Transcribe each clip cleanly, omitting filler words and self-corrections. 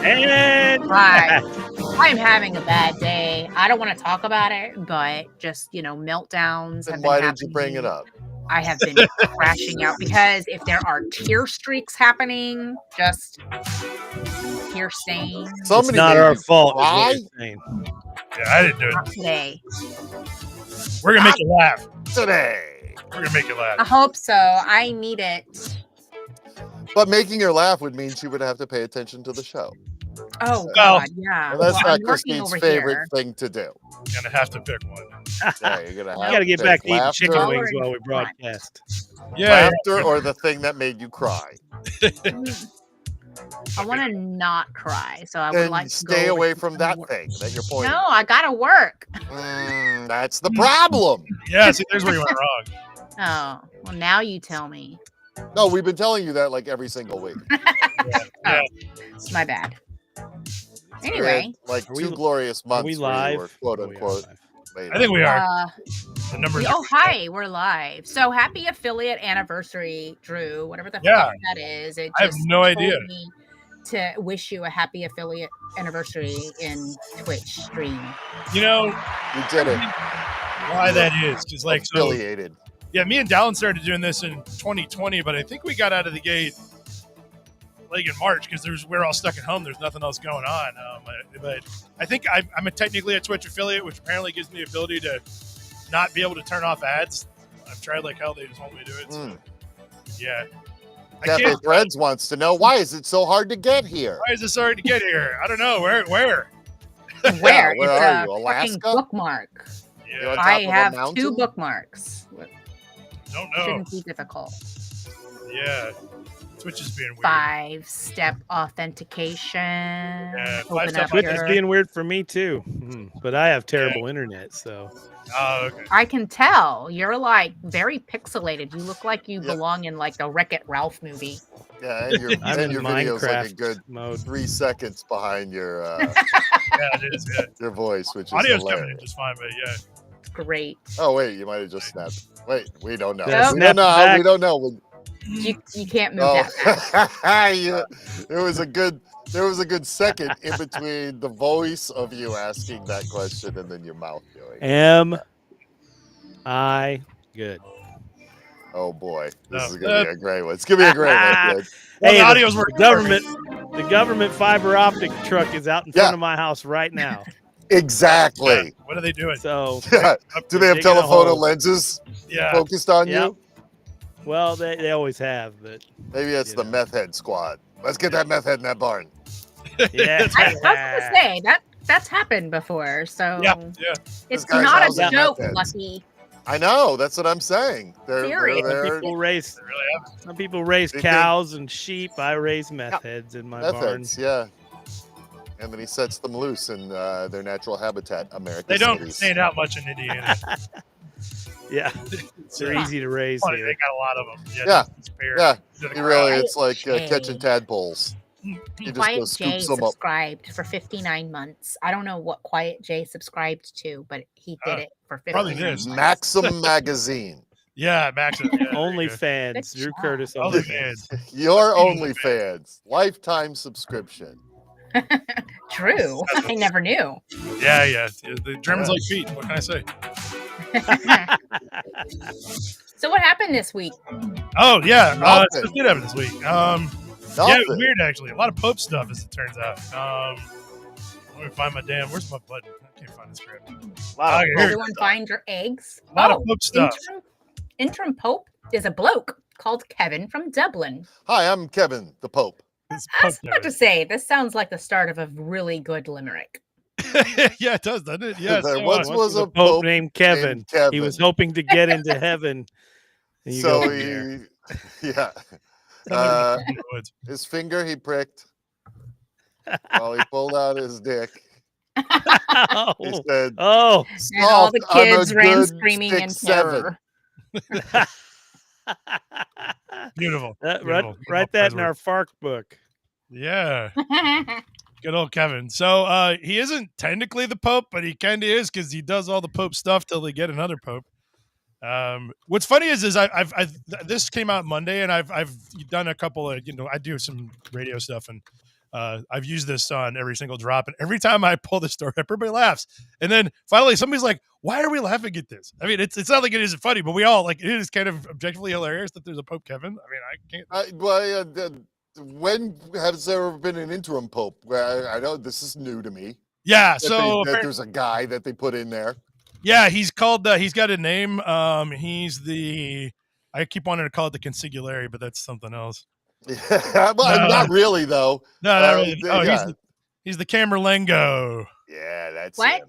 And Hi. I'm having a bad day. I don't want to talk about it, but just, meltdowns Then have been why happening. did you bring it up? I have been crashing out because if there are tear streaks happening, just tear stains. it's Somebody not made our you fault. Is what cry? you're saying. Yeah, I didn't do Not it. today. We're gonna make you laugh. Today. We're gonna make you I laugh. hope so. I need it. But making her laugh would mean she would have to pay attention to the show. Oh, Well, God, yeah. And that's Well, not I'm working Christine's over favorite here. thing to do. Gonna have to pick one. Yeah, you're gonna We have got to get back to eating laughter, chicken Color wings and while we front. broadcast. Yeah, laughter or the thing that made you cry. I want to not cry, so I would Then like to stay go away with from some that work. thing that you're pointing. No, I gotta work. That's the problem. yeah. See, there's where you went wrong. Oh, well, now you tell me. No, we've been telling you that like every single week. Yeah. It's my bad. We Anyway, had, like Are we- 2 glorious months we where you live? were quote Oh, we are unquote. live. made I think we are. uh, The numbers. oh, hi, we're live. So happy affiliate anniversary, Drew, whatever the Yeah. fuck that is. It I have just no told idea. me to wish you a happy affiliate anniversary in Twitch stream. You know You did it. why that is? Because like so. Affiliated. Yeah, me and Dallin started doing this in 2020, but I think we got out of the gate like in March because we're all stuck at home. There's nothing else going on. But I think I'm technically a Twitch affiliate, which apparently gives me the ability to not be able to turn off ads. I've tried like hell; they just want me to do it. So, yeah, I Cafe can't. Threads wants to know, why is it so hard to get here? Why is this hard to get here? I don't know. Where? Where? where It's are a you, fucking Alaska? bookmark. You're on Yeah, top I of a have 2 mountain? bookmarks. don't know. Shouldn't be difficult. Yeah, Twitch is being weird. 5-step authentication. Yeah, Open 5-step up Twitch is your- being weird for me too, but I have terrible internet, so Oh, okay. I can tell you're like very pixelated. You look like you Yeah. belong in like the Wreck-It Ralph movie. Yeah, and your, I'm and in your video's like a Minecraft good mode. 3 seconds behind your Yeah, it is. Yeah. your voice, which is Audio's coming in hilarious. just fine, but yeah. Great. Oh wait, you might have just snapped. Wait, we don't know. Yeah, We snap don't know. back. We don't know. You can't move Oh, that fast. yeah. There was a good second in between the voice of you asking that question and then your mouth doing it. Am I good? Oh boy, this No. is gonna be a great one. It's gonna be a great one, kid. Well, Hey, the audio's the working. government fiber optic truck is out in front Yeah. of my house right now. Exactly. Yeah. What are they doing? So, Yeah. Do they have Digging a telephoto hole. lenses Yeah. focused on Yep. you? well, they always have, but Maybe that's You the know. meth head squad. Let's get that meth head in that barn. yeah. I was gonna say that's happened before, so Yeah. Yeah. it's guy's not house a has joke, methods. Lucky. I know. That's what I'm saying. They're Serious. there. People raise They really have. some people raise They think- cows and sheep. I raise meth heads in my Meth barn. heads, yeah. And then he sets them loose in their natural habitat, America. They don't cities. stand out much in Indiana. Yeah, they're Yeah. easy to raise Funny, here. they got a lot of them. Yeah. It's fair. Yeah. To the He really, Quiet it's like Jay. catching tadpoles. He just Quiet goes Jay scoops them up. subscribed for 59 months. I don't know what Quiet Jay subscribed to, but he did it for 59 probably months. this. Maxim Magazine. Yeah, Max. Yeah, Only good. fans, Good Drew job. Curtis. Only Only fans. fans. Your OnlyFans. Lifetime subscription. True. I never knew. Yeah, yeah. The Germans like feet. What can I say? So what happened this week? Oh yeah, Nothing. stuff did happen this week. Yeah, it was Nothing. weird actually. A lot of Pope stuff, as it turns out. Let me find my damn. Where's my button? I can't find this crap. Lot of Here. Everyone find your eggs. A lot of Pope stuff. Interim Pope is a bloke called Kevin from Dublin. Hi, I'm Kevin, the Pope. It's I was Pope about to say, this sounds like the start of a really good limerick. yeah, it does, doesn't it? Yeah. There so, once Once was a Pope Pope named Kevin. named Kevin. He was hoping to get into heaven. And you So go from there. yeah. somewhere Uh, in the woods. his finger he pricked while he pulled out his dick. He oh, said, oh, And all the "Soft on a kids ran good screaming in 6'7". terror. Beautiful. write, Beautiful. write that in our Fark book. Yeah, good old Kevin. So he isn't technically the Pope, but he kind of is because he does all the Pope stuff till they get another Pope. What's funny is I've this came out Monday, and I've done a couple of I do some radio stuff, and I've used this on every single drop, and every time I pull the story up, everybody laughs. And then finally, somebody's like, "Why are we laughing at this?" I mean, it's not like it isn't funny, but we all like it is kind of objectively hilarious that there's a Pope Kevin. I mean, I can't. When has there ever been an interim pope? Well, I know this is new to me. Yeah, That there's a guy that they put in there. Yeah, he's called. He's got a name. He's the. I keep wanting to call it the consigliere, but that's something else. Well, not really though. No, not really. Oh, yeah. he's the Camerlengo. Yeah, that's What? him.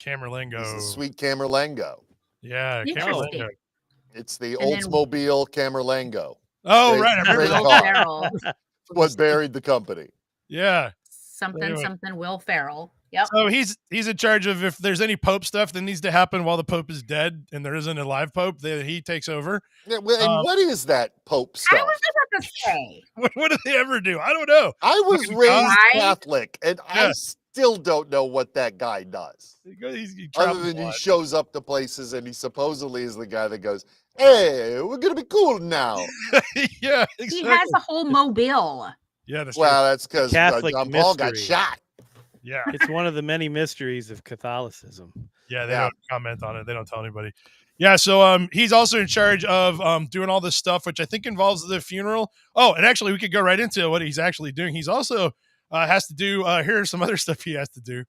Camerlengo. He's the sweet Camerlengo. Yeah, Interesting. Camerlengo. It's the And then- Oldsmobile Camerlengo. Oh, Great- right. I remember great that. Will car. Ferrell. What buried the company. Yeah. Something, Will Ferrell. Yep. So he's in charge of if there's any Pope stuff that needs to happen while the Pope is dead and there isn't a live Pope, then he takes over. Yeah, well, and what is that Pope I stuff? was about to say. What do they ever do? I don't know. I was Fucking raised guy? Catholic, and I still don't know what that guy does. He Other travels than a he lot. shows up to places and he supposedly is the guy that goes, "Hey, we're gonna be cool now." Yeah, He exactly. has a whole mobile. Yeah, that's Well, that's because Catholic John Paul got mystery. shot. true. Yeah. It's one of the many mysteries of Catholicism. Yeah, they Yeah. don't comment on it. They don't tell anybody. Yeah, so he's also in charge of doing all this stuff, which I think involves the funeral. Oh, and actually, we could go right into what he's actually doing. He's also has to do. Here's some other stuff he has to do.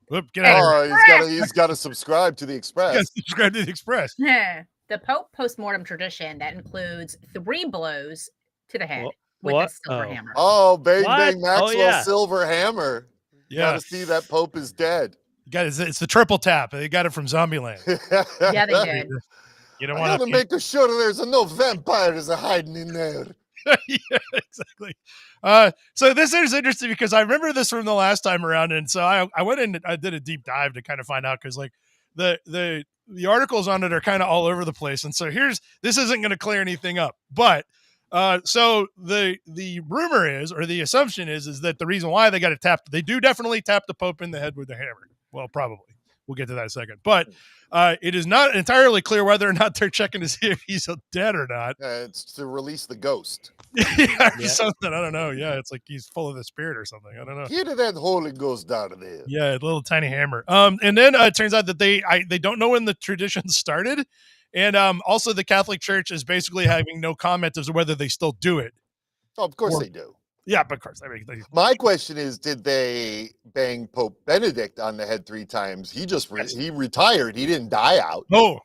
Whoop, get out of here! He's got to subscribe to the You Express. gotta subscribe to the Express. The Pope postmortem tradition that includes 3 blows to the head with What? a silver Oh. hammer. Oh, bang What? bang, Maxwell Oh, yeah. Silver Hammer. Yeah, Got to see that Pope is dead. it's the triple tap. They got it from Zombieland. Yeah, they did. You don't I want gotta make sure there's no vampires hiding in there. Yeah, exactly. So this is interesting because I remember this from the last time around, and so I went in and I did a deep dive to kind of find out because like the articles on it are kind of all over the place, and so this isn't going to clear anything up, but so the rumor is, or the assumption is that the reason why they got to they do definitely tap the Pope in the head with the hammer. Well, probably. We'll get to that in a second. But it is not entirely clear whether or not they're checking to see if he's dead or not. It's to release the ghost. Yeah, or something. I don't know. Yeah, it's like he's full of the spirit or something. I don't know. Get that Holy Ghost out of there. Yeah, a little tiny hammer. And then it turns out that they don't know when the tradition started. And also the Catholic Church is basically having no comment as to whether they still do it. Oh, of course they do. Yeah, but of course. I mean, My question is, did they bang Pope Benedict on the head 3 times? He just he retired. He didn't die out. on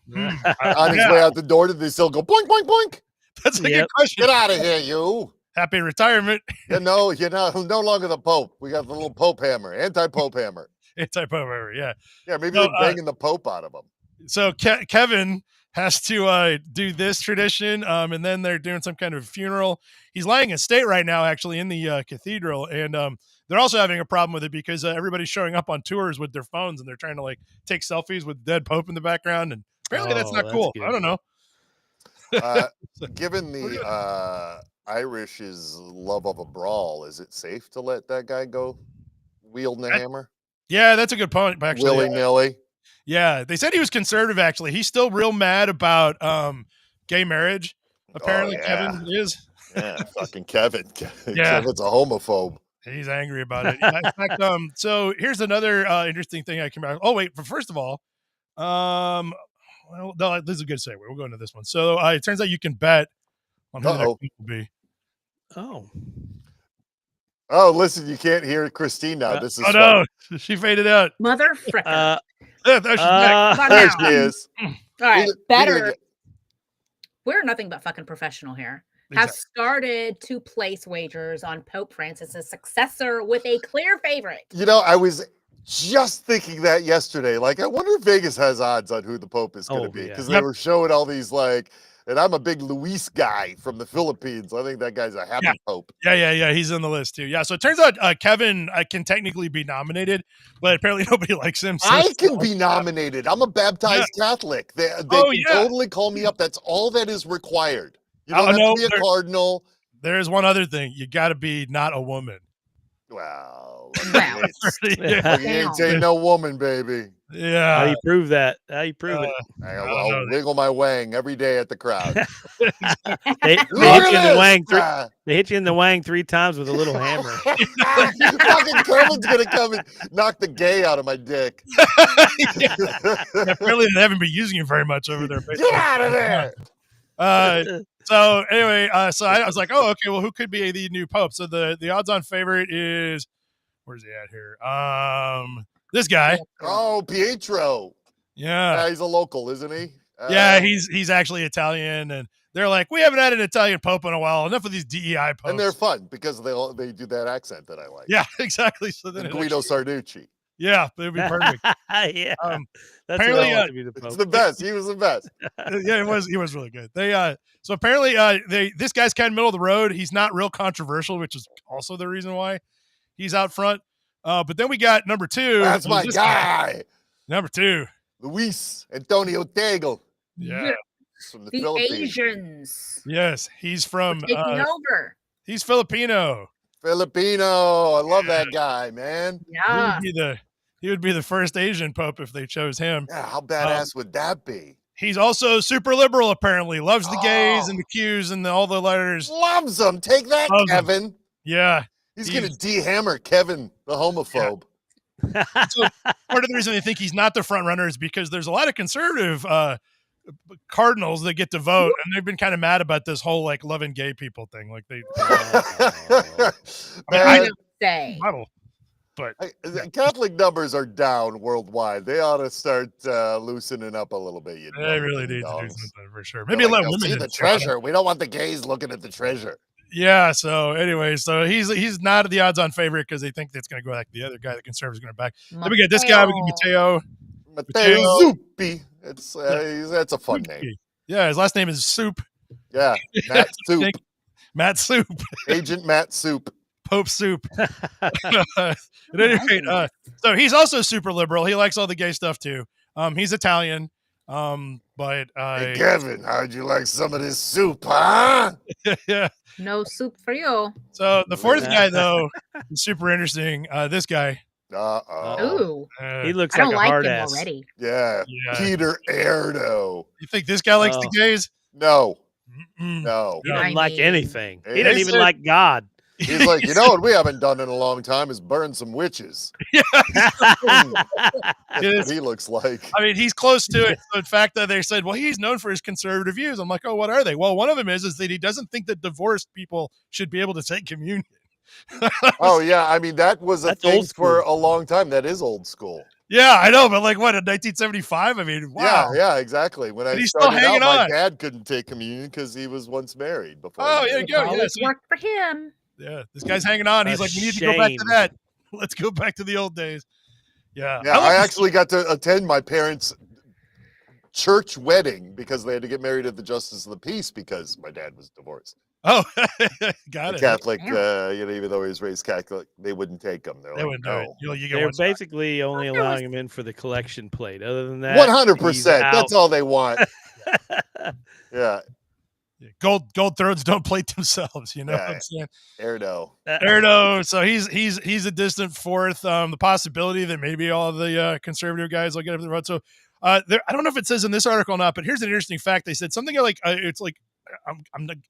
On his way out the door, did they still go boink, boink, boink? That's a Yep. good question. Get out of here, you. Happy retirement. You're no longer the Pope. We got the little Pope hammer, anti-Pope hammer. Anti-Pope, yeah. Yeah, maybe No, they're banging the Pope out of him. So Kevin has to do this tradition, and then they're doing some kind of funeral. He's lying in state right now, actually, in the cathedral, and they're also having a problem with it because everybody's showing up on tours with their phones, and they're trying to like take selfies with dead Pope in the background, and apparently that's not cool. good. I don't know. Given the Irish's love of a brawl, is it safe to let that guy go wielding the hammer Yeah, that's a good point, actually. willy-nilly? Yeah, they said he was conservative. Actually, he's still real mad about gay marriage. Apparently, yeah. Kevin is. Yeah, fucking Kevin. Yeah. Kevin's a homophobe. He's angry about it. Yeah, in fact, so here's another interesting thing I came out. Oh wait, but first of all, well, no, this is a good segue. We'll go into this one. So it turns out you can bet on who the next week will be. Oh. Oh, listen, you can't hear Christine now. This is Oh funny. no, she faded out. Mother fricker. There she's back. Come on There now. she is. All right, You're better. gonna We're nothing but fucking professional here. Have Exactly. started to place wagers on Pope Francis's successor with a clear favorite. You know, I was just thinking that yesterday. Like, I wonder if Vegas has odds on who the Pope is going to Oh, be yeah. because Yep. they were showing all these like, and I'm a big Luis guy from the Philippines. I think that guy's a happy Yeah. Pope. Yeah. He's on the list too. Yeah. So it turns out Kevin can technically be nominated, but apparently nobody likes him. So I can be nominated. I'm a baptized Catholic. They Oh, can yeah. totally call me up. That's all that is required. You Oh, don't have no, to be a cardinal. There is one other thing. You got to be not a woman. Well, Well, lucky ain't no woman, baby. How Yeah. do you prove that? How do you prove it? I'll wiggle my wang every day at the crowd. They Look hit you in at the wang this! 3. They hit you in the wang 3 times with a little hammer. Fucking Kevin's gonna come and knock the gay out of my dick. Yeah, apparently they haven't been using it very much over there. Get out of there! So anyway, so I was like, oh, okay, well, who could be the new pope? So the odds-on favorite is, where's he at here? This guy. Oh, Pietro. Yeah, He's a local, isn't he? yeah, he's actually Italian, and they're like, we haven't had an Italian pope in a while. Enough of these DEI popes. And they're fun because they do that accent that I like. Yeah, exactly. So then Guido Sarducci. Yeah, it would be perfect. Yeah, that's apparently, what I want to be the Pope. It's the best. He was the best. Yeah, he was really good. They so apparently this guy's kind of middle of the road. He's not real controversial, which is also the reason why he's out front. But then we got number 2. That's my guy. Number 2, Luis Antonio Tegel. yeah, From the the Philippines. Asians yes, he's from taking over. he's Filipino. Filipino. I love that guy, man. Yeah. He would be the first Asian pope if they chose him. Yeah, how badass would that be? He's also super liberal, apparently. Loves the gays Oh. and the Qs and all the letters. Loves him. Take that, Loves 'em. Kevin. Yeah. He's going to de-hammer Kevin, the homophobe. So part of the reason I think he's not the front runner is because there's a lot of conservative cardinals that get to vote, and they've been kind of mad about this whole like loving gay people thing. Like they I Man, don't say. Bible, but Catholic numbers are down worldwide. They ought to start loosening up a little bit. You they really need to do something for sure. Maybe let women see in the it. treasure. We don't want the gays looking at the treasure. Yeah. So anyway, so he's not the odds-on favorite because they think that's going to go like the other guy, the conservatives, going to back. Then we got this guy. We got Mateo. Matteo Zuppi. That's a fun name. Yeah, his last name is Soup. Yeah, Matt Soup. Matt Soup. Agent Matt Soup. Pope Soup. At any rate, so he's also super liberal. He likes all the gay stuff too. He's Italian. But Hey, Kevin, how'd you like some of this soup, huh? yeah. No soup for you. So the fourth guy though is super interesting. This guy. Ooh. He looks I don't like a like hard him ass. already. Yeah. Yeah. Peter Erdo. You think this guy likes the gays? No. Mm-mm. No. He Yeah. doesn't like mean- anything. Hey, He doesn't they even said- like God. He's like, you know what we haven't done in a long time is burn some witches. That's what he looks like. I mean, he's close to it. So in fact, they said, well, he's known for his conservative views. I'm like, oh, what are they? Well, one of them is that he doesn't think that divorced people should be able to take communion. Oh, yeah. I mean, that was a That's thing old for school. a long time. That is old school. Yeah, I know, but like what, in 1975? I mean, wow. Yeah, exactly. When I And he's still started out, hanging my on. dad couldn't take communion because he was once married before. Oh, he yeah, did. you go. Well, Yeah, it worked for him. Yeah, this guy's hanging on. He's A like, we need to go back to shame. that. Let's go back to the old days. Yeah. Yeah, love I this- actually got to attend my parents' church wedding because they had to get married at the Justice of the Peace because my dad was divorced. Oh, got The it. Catholic, Damn. even though he was raised Catholic, they wouldn't take him. They're They like, wouldn't do no. it. You get They're one spot. basically only There was- allowing him in for the collection plate. Other than that, 100%. That's all they want. Yeah, Yeah, gold thrones don't plate themselves. You know what I'm saying? Erdo. Erdo. So he's a distant fourth. The possibility that maybe all the conservative guys will get up the road. So I don't know if it says in this article or not, but here's an interesting fact. They said something like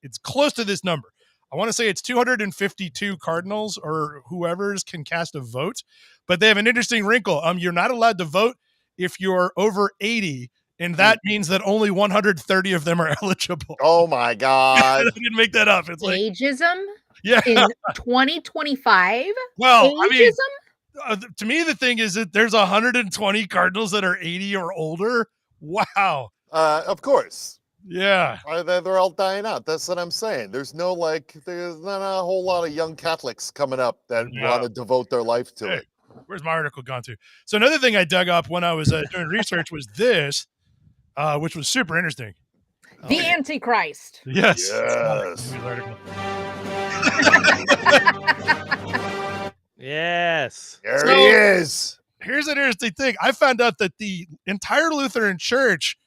it's close to this number. I want to say it's 252 cardinals or whoever's can cast a vote, but they have an interesting wrinkle. You're not allowed to vote if you're over 80. And that means that only 130 of them are eligible. Oh my I God. didn't make that up. It's like, Ageism yeah. in 2025. Well, I mean, Ageism? to me, the thing is that there's 120 cardinals that are 80 or older. Wow. Of course. Yeah. They're all dying out. That's what I'm saying. There's not a whole lot of young Catholics coming up that Yeah. want to devote their life to Hey. it. Where's my article gone to? So another thing I dug up when I was doing research was this, which was super interesting. The Antichrist. Yes. Yes. Here's the article. Yes. There So- he is. Here's an interesting thing. I found out that the entire Lutheran Church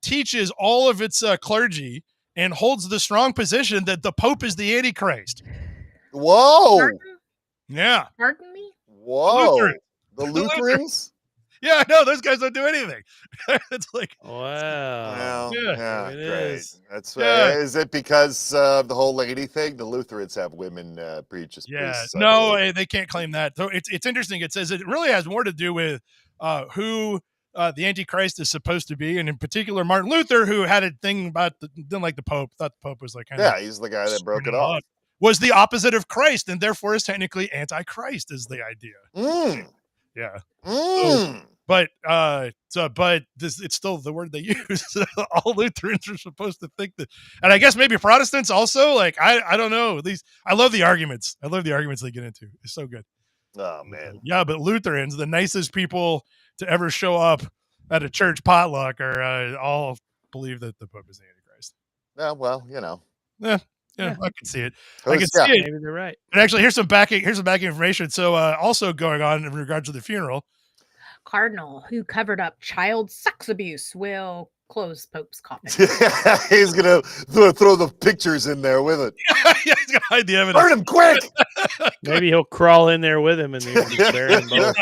teaches all of its clergy and holds the strong position that the Pope is the Antichrist. Whoa. Yeah. Pardon me? Whoa. Lutherans. The Lutherans? Yeah, no, those guys don't do anything. It's like, Wow. Well, Yeah. yeah, There it great. is. That's Yeah. Is it because of the whole lady thing? The Lutherans have women preachers. yeah. priests, I No, believe. they can't claim that. So it's interesting. It says it really has more to do with who the Antichrist is supposed to be, and in particular, Martin Luther, who had a thing about didn't like the Pope, thought the Pope was like kind of Yeah, he's the guy that broke it off. was the opposite of Christ, and therefore is technically anti-Christ, is the idea. Mm. Yeah. Mm. But this it's still the word they use. All Lutherans are supposed to think that, and I guess maybe Protestants also. Like I don't know. These I love the arguments. I love the arguments they get into. It's so good. Oh man. Yeah, but Lutherans, the nicest people to ever show up at a church potluck, are all believe that the Pope is the Antichrist. Yeah, well, you know. Yeah, Yeah. I can see it. I can Yeah. see it. Maybe they're right. And actually, here's some backing information. So, also going on in regards to the funeral. Cardinal who covered up child sex abuse will close Pope's coffin. He's gonna throw the pictures in there with it. Yeah, he's gonna hide the evidence. Burn him quick! Maybe he'll crawl in there with him and they'll just bury them both.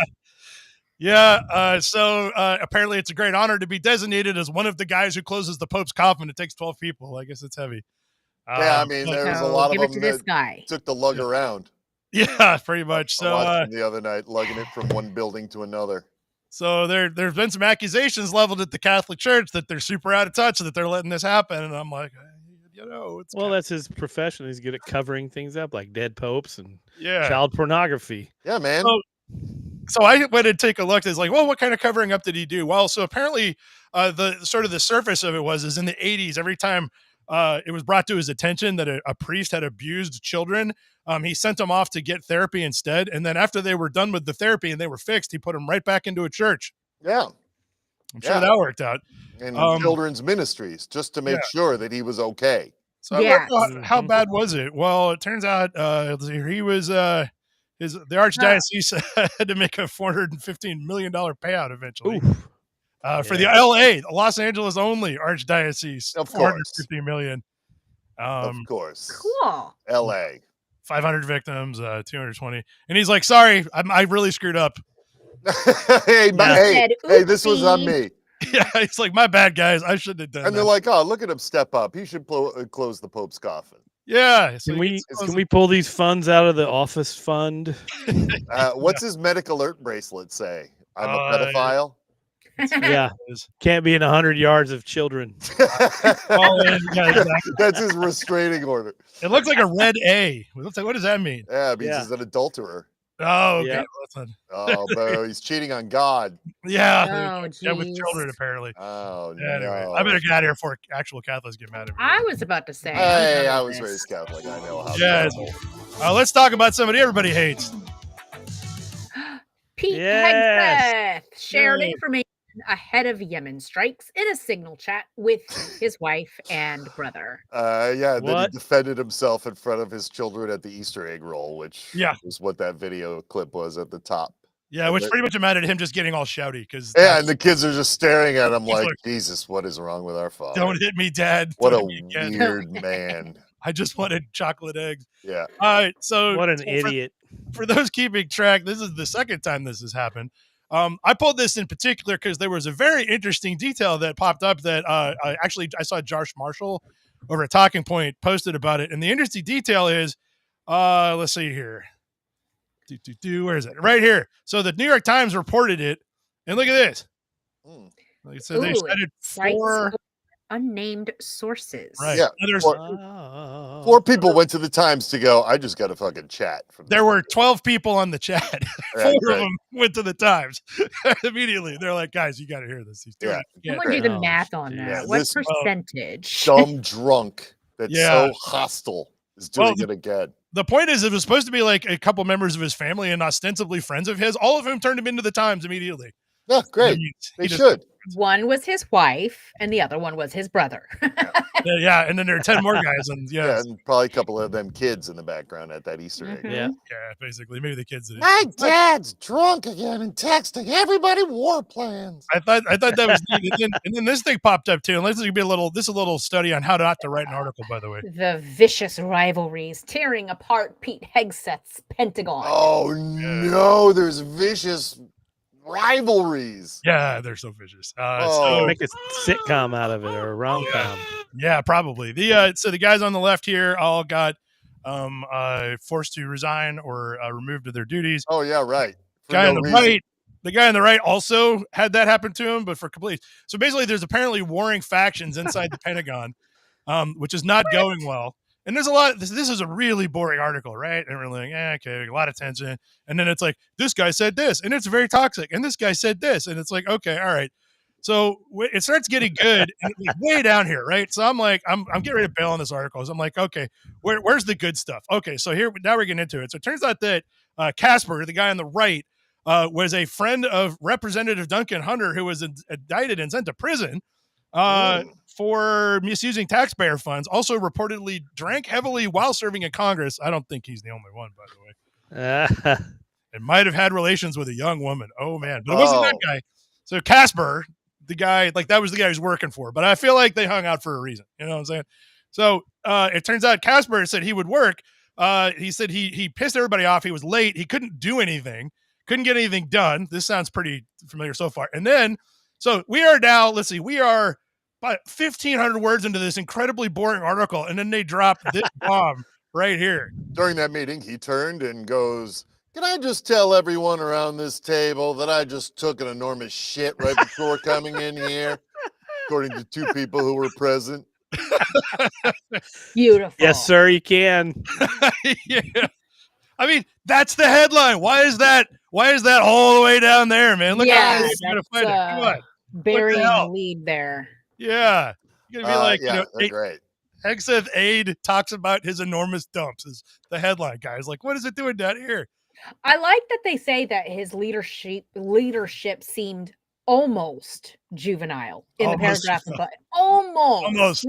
Yeah. So apparently, it's a great honor to be designated as one of the guys who closes the Pope's coffin. It takes 12 people. I guess it's heavy. Yeah, I mean, but- there's a So lot give of it to them this that guy. took the lug around. yeah, pretty much. I So, watched him the other night, lugging it from one building to another. so there's been some accusations leveled at the Catholic Church that they're super out of touch, that they're letting this happen, and I'm like, it's Well, that's his profession. He's good at covering things up, like dead popes and yeah. child pornography. Yeah, man. So- So I went and take a look. It's like, well, what kind of covering up did he do? Well, so apparently, the sort of the surface of it is in the 80s. Every time it was brought to his attention that a priest had abused children, he sent them off to get therapy instead. And then after they were done with the therapy and they were fixed, he put them right back into a church. Yeah. I'm sure Yeah. that worked out. And Um, children's ministries, just to make sure that he was okay. So I Yes. wonder how bad was it? Well, it turns out he was the archdiocese had to make a $415 million payout eventually. Oof. For the Yeah. LA, the Los Angeles only archdiocese, Of course. $450 million. Of course. Cool. LA. 500 victims, 220. And he's like, sorry, I really screwed up. hey, Yeah. hey, this was on me. Yeah, he's like, my bad, guys. I shouldn't have done And that. they're like, oh, look at him step up. He should close the Pope's coffin. yeah. So Can he we gets- can we pull these funds out of the office fund? What's his medic alert bracelet say? I'm a Uh, pedophile? Yeah, can't be in 100 yards of children. All in. Yeah, exactly. That's his restraining order. It looks like a red A. It looks like, what does that mean? Yeah, it means Yeah. he's an adulterer. Oh, okay. Yeah. That's not, Oh, but he's cheating on God. yeah. Oh, Yeah, with geez. children, apparently. Oh, Yeah, anyway, no. I better get out of here before actual Catholics get mad at me. I was about to say. Hey, I I'm was done with raised this. Catholic. I know how. Yeah. terrible. Let's talk about somebody everybody hates. Pete Yes. Hegseth shared Yay. information ahead of Yemen strikes in a signal chat with his wife and brother. Yeah, then he What? defended himself in front of his children at the Easter egg roll, which Yeah. was what that video clip was at the top. Yeah, which pretty much amounted to him just getting all shouty because Yeah, and the kids are just staring at him He's like, like, Jesus, what is wrong with our father? don't hit me, Dad. What Don't a hit me again. weird man. I just wanted chocolate eggs. Yeah. All right, so What an so idiot! For those keeping track, this is the second time this has happened. I pulled this in particular because there was a very interesting detail that popped up that I saw Josh Marshall over at Talking Point posted about it, and the interesting detail is, let's see here, where is it? Right here. So the New York Times reported it, and look at this. Hmm. Like, so they Ooh, cited Cites four. unnamed sources. Right. Yeah, Now, there's- four- Oh. 4 people went to the Times to go, I just got a fucking chat. From there were 12 people on the chat. Yeah, 4 of great. them went to the Times immediately. They're like, guys, you got to hear this. He's doing Yeah. it. Someone do the Oh, math on geez. that. Yeah, What this- percentage? dumb drunk that's Yeah. so hostile is doing Well, it again. The point is, it was supposed to be like a couple members of his family and ostensibly friends of his, all of whom turned him into the Times immediately. Yeah, great. They should. One was his wife, and the other one was his brother. Yeah, and then there are 10 more guys, and Yeah, and probably a couple of them kids in the background at that Easter egg. Yeah. Yeah, basically. Maybe the kids did it. My dad's drunk again and texting everybody war plans. I thought that was neat. And then this thing popped up too. And this is a little study on how not to write an article, by the way. The vicious rivalries tearing apart Pete Hegseth's Pentagon. Oh no, there's vicious rivalries. Yeah, they're so vicious. Oh. Make a sitcom out of it or a rom-com. Yeah, probably. So the guys on the left here all got forced to resign or removed of their duties. Oh yeah, right. The guy on the right also had that happen to him, but for complete. So basically, there's apparently warring factions inside the Pentagon, which is not going well. And there's a lot. This is a really boring article, right? And we're like, okay, a lot of tension. And then it's like, this guy said this, and it's very toxic. And this guy said this, and it's like, okay, all right. So it starts getting good and it's way down here, right? So I'm like, I'm getting ready to bail on this article. So I'm like, okay, where's the good stuff? Okay, so now we're getting into it. So it turns out that Casper, the guy on the right, was a friend of Representative Duncan Hunter, who was indicted and sent to prison for misusing taxpayer funds. Also reportedly drank heavily while serving in Congress. I don't think he's the only one, by the way. And might have had relations with a young woman. Oh, man. But it wasn't that guy. So Casper, the guy, like that was the guy who's working for. But I feel like they hung out for a reason. You know what I'm saying? So it turns out Casper said he would work. He said he pissed everybody off. He was late. He couldn't do anything. Couldn't get anything done. This sounds pretty familiar so far. And then, so we are now, let's see, we are about 1,500 words into this incredibly boring article. And then they drop this bomb right here. During that meeting, he turned and goes, can I just tell everyone around this table that I just took an enormous shit right before coming in here, according to two people who were present? Beautiful. Yes, sir, you can. Yeah. I mean, that's the headline. Why is that all the way down there, man? Look how that's trying to find it. Come on. Burying the lead there. Yeah. You're going to be like, they're great. Hegseth aide talks about his enormous dumps is the headline, guys. Like, what is it doing down here? I like that they say that his leadership seemed almost juvenile in the paragraph, but almost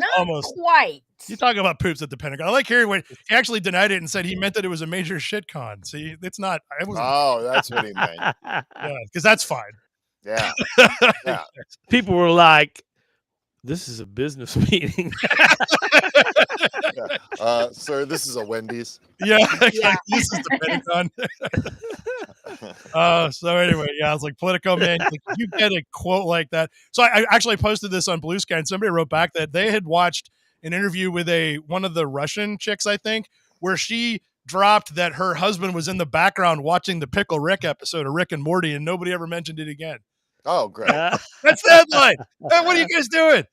quite. You talking about poops at the Pentagon? I like hearing when he actually denied it and said he meant that it was a major shit con. See, it's not. Oh, that's what he meant. Yeah, because that's fine. Yeah. Yeah. People were like, "This is a business meeting." Yeah. Sir, this is a Wendy's. Yeah. This is the Pentagon. So anyway, I was like, Politico, man, like, you get a quote like that. So I actually posted this on Blue Sky, and somebody wrote back that they had watched an interview with one of the Russian chicks, I think, where she dropped that her husband was in the background watching the Pickle Rick episode of Rick and Morty, and nobody ever mentioned it again. Oh, great. That's the headline. Hey, what are you guys doing?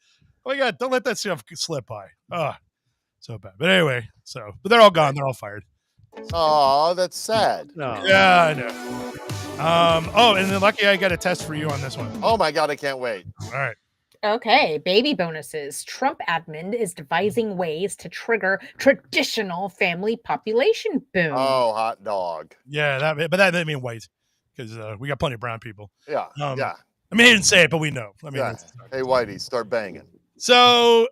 Oh my God, don't let that stuff slip by. Oh, so bad. But anyway, but they're all gone. They're all fired. Oh, that's sad. No. Yeah, I know. And then lucky I got a test for you on this one. Oh my God, I can't wait. All right. Okay, baby bonuses. Trump admin is devising ways to trigger traditional family population boom. Oh, hot dog. Yeah, but that didn't mean white because we got plenty of brown people. Yeah, yeah. I mean, he didn't say it, but we know. I mean, yeah. Hey, Whitey, start banging. So,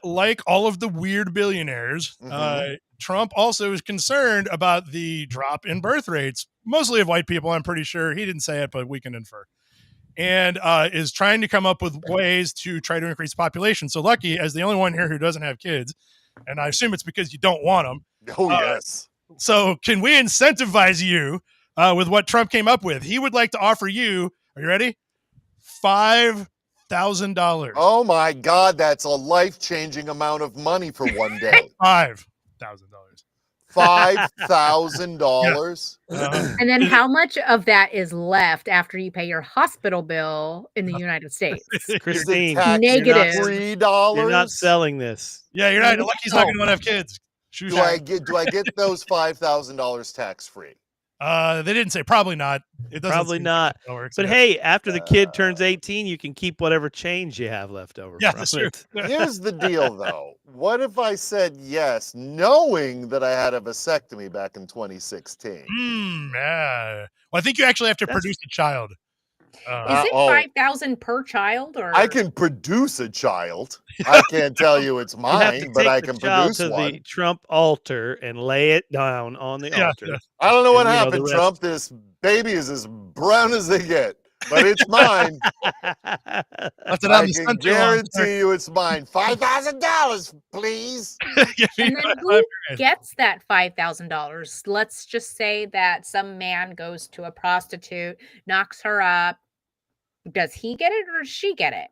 like all of the weird billionaires, Trump also is concerned about the drop in birth rates, mostly of white people. I'm pretty sure he didn't say it, but we can infer. And is trying to come up with ways to try to increase the population. So Lucky, as the only one here who doesn't have kids, and I assume it's because you don't want them. Oh, yes. So can we incentivize you with what Trump came up with? He would like to offer you, are you ready? $5,000. Oh, my God. That's a life-changing amount of money for one day. $5,000. $5,000. And then how much of that is left after you pay your hospital bill in the United States? Christine, negative $3. You're not selling this. Yeah, you're not. Lucky's not going to have kids. Do I get those $5,000 tax free? They didn't say. Probably not. It doesn't. Probably not. But hey, after the kid turns 18, you can keep whatever change you have left over. Yeah, that's true. Here's the deal, though. What if I said yes, knowing that I had a vasectomy back in 2016? Yeah. Well, I think you actually have to produce a child Is it 5,000 per child, or I can produce a child. I can't tell you it's You have to mine, but take I the can child produce to one. the Trump altar and lay it down on the altar. I don't know what And, happened, Trump. This baby is as brown as they get, but it's mine. Left it out I in the can sun too long. guarantee you it's mine. $5,000, please. and then who gets that $5,000? Let's just say that some man goes to a prostitute, knocks her up. Does he get it or does she get it?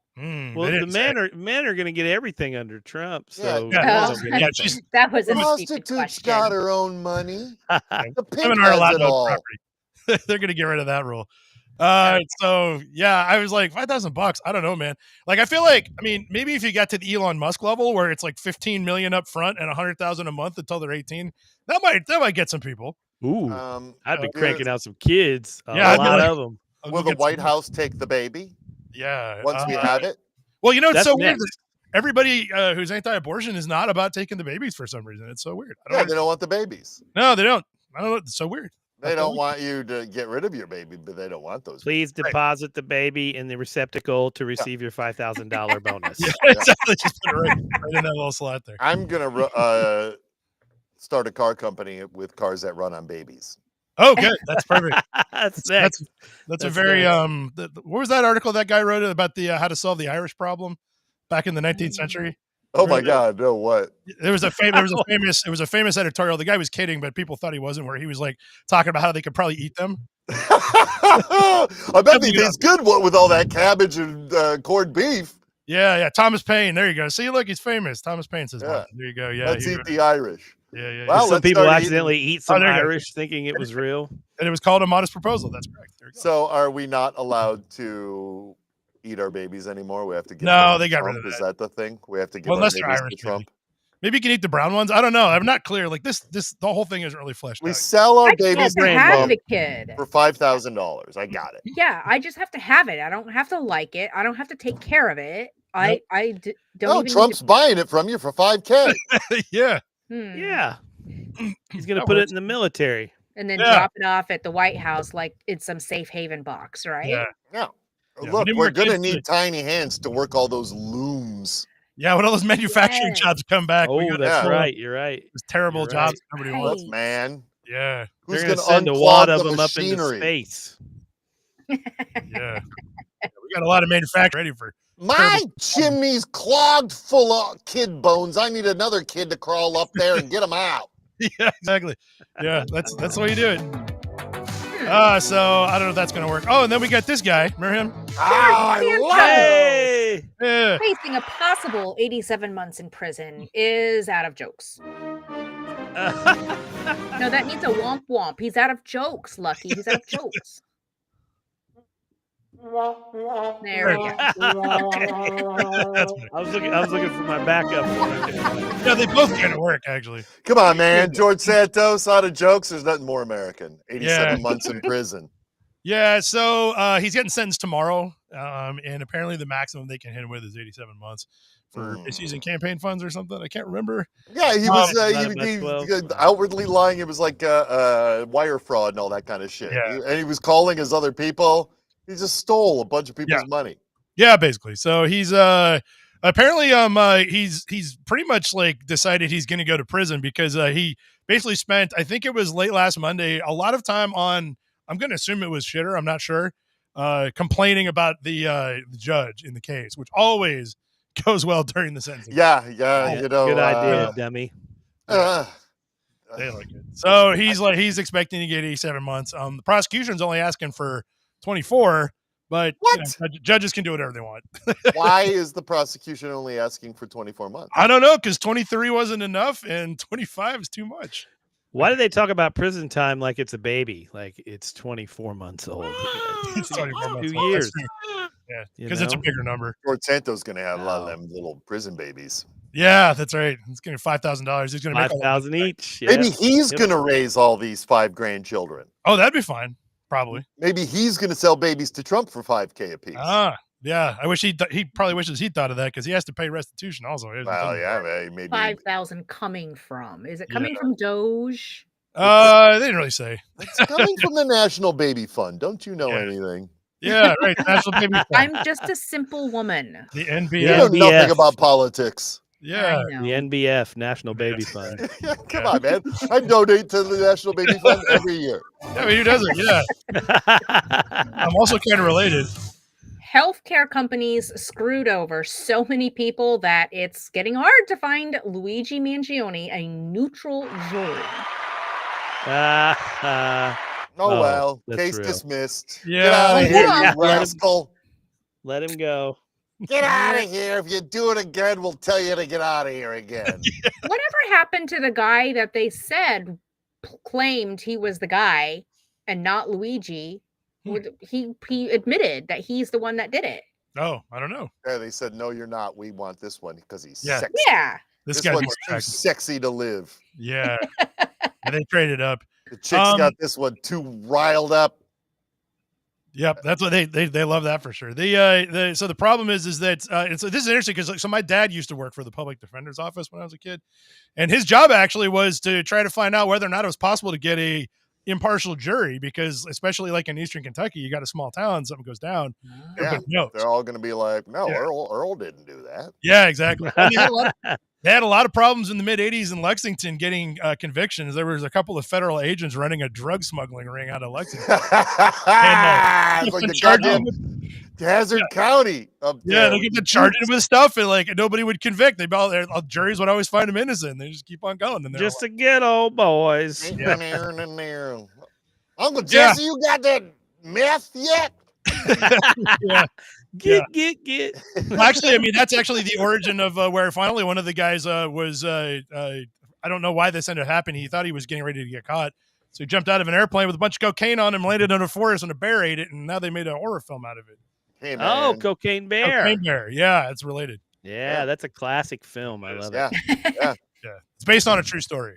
Well, the men are going to get everything under Trump, so that was a stupid prostitute's question. got her own money. The pimp Women aren't has allowed it to own all. property. They're going to get rid of that rule. So yeah, I was like $5,000. I don't know, man. Like, I feel like, I mean, maybe if you got to the Elon Musk level where it's like 15 million up front and 100,000 a month until they're 18, that might get some people. Ooh, I'd be cranking out some kids. A Yeah, lot of them. Will the White House take the baby? Yeah. Once we have it? Well, you know, it's That's so weird. next. Everybody who's anti-abortion is not about taking the babies for some reason. It's so weird. They don't want the babies. No, they don't. I don't know. It's so weird. They don't want you to get rid of your baby, but they don't want those. Please deposit the baby in the receptacle to receive your $5,000 bonus. Yeah, exactly. Just put it right in that little slot there. I'm gonna start a car company with cars that run on babies. Oh, good. That's perfect. That's a very what was that article that guy wrote about the how to solve the Irish problem back in the 19th century? Oh my God! No, what? There was a famous editorial. The guy was kidding, but people thought he wasn't. Where he was like talking about how they could probably eat them. I bet they taste good. What with all that cabbage and corned beef? Yeah. Thomas Paine. There you go. See, look, he's famous. Thomas Paine says, "There you go." Yeah. Let's eat the Irish. Yeah. Well, some people accidentally eat some Irish thinking it was real, and it was called a modest proposal. That's correct. There you go. So, are we not allowed to eat our babies anymore? We have to get they got rid of that. Is that the thing? We have to give our our babies babies to Trump. Maybe you can eat the brown ones. I don't know. I'm not clear. Like this the whole thing isn't really fleshed out. We sell our babies to have the kid for $5,000. I got it. Yeah, I just have to have it. I don't have to like it. I don't have to take care of it. Nope. I don't. No, even Trump's buying it from you for $5,000. Yeah. Yeah. He's going to put it in the military. And then drop it off at the White House like it's some safe haven box, right? Yeah. Look, we're going to need tiny hands to work all those looms. Yeah, when all those manufacturing jobs come back. Oh, that's right. You're right. Those terrible jobs nobody wants. Man. Yeah. Who's going to send a wad of the them up into space? Yeah. We got a lot of manufacturing ready for. My chimney's clogged full of kid bones. I need another kid to crawl up there and get them out. Yeah, exactly. Yeah, that's the way you do it. So I don't know if that's going to work. Oh, and then we got this guy. Remember him? I love Yeah. Facing a possible 87 months in prison is out of jokes. No, that needs a womp womp. He's out of jokes, Lucky. He's out of jokes. There we go. I was looking for my backup. Yeah, they both kind of work, actually. Come on, man. George Santos, out of jokes. There's nothing more American. 87 months in prison. Yeah, so he's getting sentenced tomorrow, and apparently the maximum they can hit him with is 87 months for using campaign funds or something. I can't remember. Yeah, he was outwardly lying. It was like wire fraud and all that kind of shit. Yeah. And he was calling his other people. He just stole a bunch of people's money. Yeah, basically. So he's apparently he's pretty much like decided he's going to go to prison because he basically spent, I think it was late last Monday, a lot of time on, I'm going to assume it was shitter, I'm not sure, complaining about the judge in the case, which always goes well during the sentencing. Yeah, you know. Good idea, dummy. They like it. So he's expecting to get 87 months. The prosecution's only asking for 24, but judges can do whatever they want. Why is the prosecution only asking for 24 months? I don't know, because 23 wasn't enough and 25 is too much. Why do they talk about prison time like it's a baby? Like it's 24 months old. It's 24 months. 2 years. Yeah, because it's a bigger number. George Santos going to have a lot of them little prison babies. Yeah, that's right. It's going to be $5,000. He's going to make $5,000 each. Maybe he's going to raise all these 5 grandchildren. Oh, that'd be fine. Probably. Maybe he's going to sell babies to Trump for $5,000 a piece. Yeah. I wish he probably wishes he thought of that because he has to pay restitution also. Well, yeah, maybe 5,000 coming from. Is it coming from Doge? They didn't really say. It's coming from the National Baby Fund. Don't you know anything? Yeah, right. National Baby Fund. I'm just a simple woman. The You NBF. know nothing NBF. about politics. Yeah. I know. The NBF, National Baby Fund. Come on, man. I donate to the National Baby Fund every year. I mean, who doesn't? Yeah. I'm also kind of related. Healthcare companies screwed over so many people that it's getting hard to find Luigi Mangione a neutral jury. Oh, well. that's Case real. dismissed. Yeah. Get out of here, Hold you on. rascal. Let him go. Get out of here. If you do it again, we'll tell you to get out of here again. Whatever happened to the guy that they said claimed he was the guy and not Luigi? He admitted that he's the one that did it. Oh, I don't know. Yeah, they said, no, you're not. We want this one because he's Yeah. sexy. Yeah. This This guy's one's more too attractive. sexy to live. Yeah. And they traded up. The chick's got this one too riled up. Yep, that's what they love that for sure. So the problem is that so this is interesting because my dad used to work for the public defender's office when I was a kid, and his job actually was to try to find out whether or not it was possible to get a impartial jury, because especially like in Eastern Kentucky, you got a small town, something goes down, Yeah, everybody knows. they're all going to be like, no, Yeah. Earl didn't do that. Yeah, exactly. They had a lot of problems in the mid '80s in Lexington getting convictions. There was a couple of federal agents running a drug smuggling ring out of Lexington. It's like the goddamn Hazard County up there. Yeah, they get to charge him with stuff, and like nobody would convict. Their juries would always find him innocent. They just keep on going. And Just to get old boys. Uncle Jesse, you got that meth yet? yeah. Get. Well, actually, I mean, that's actually the origin of where finally one of the guys was. I don't know why this ended up happening. He thought he was getting ready to get caught, so he jumped out of an airplane with a bunch of cocaine on him, landed in a forest, and a bear ate it, and now they made a horror film out of it. Hey, Oh, man. Cocaine Bear. Cocaine Bear, yeah, it's related. Yeah, that's a classic film. I love Yeah. it. Yeah. Yeah, it's based on a true story.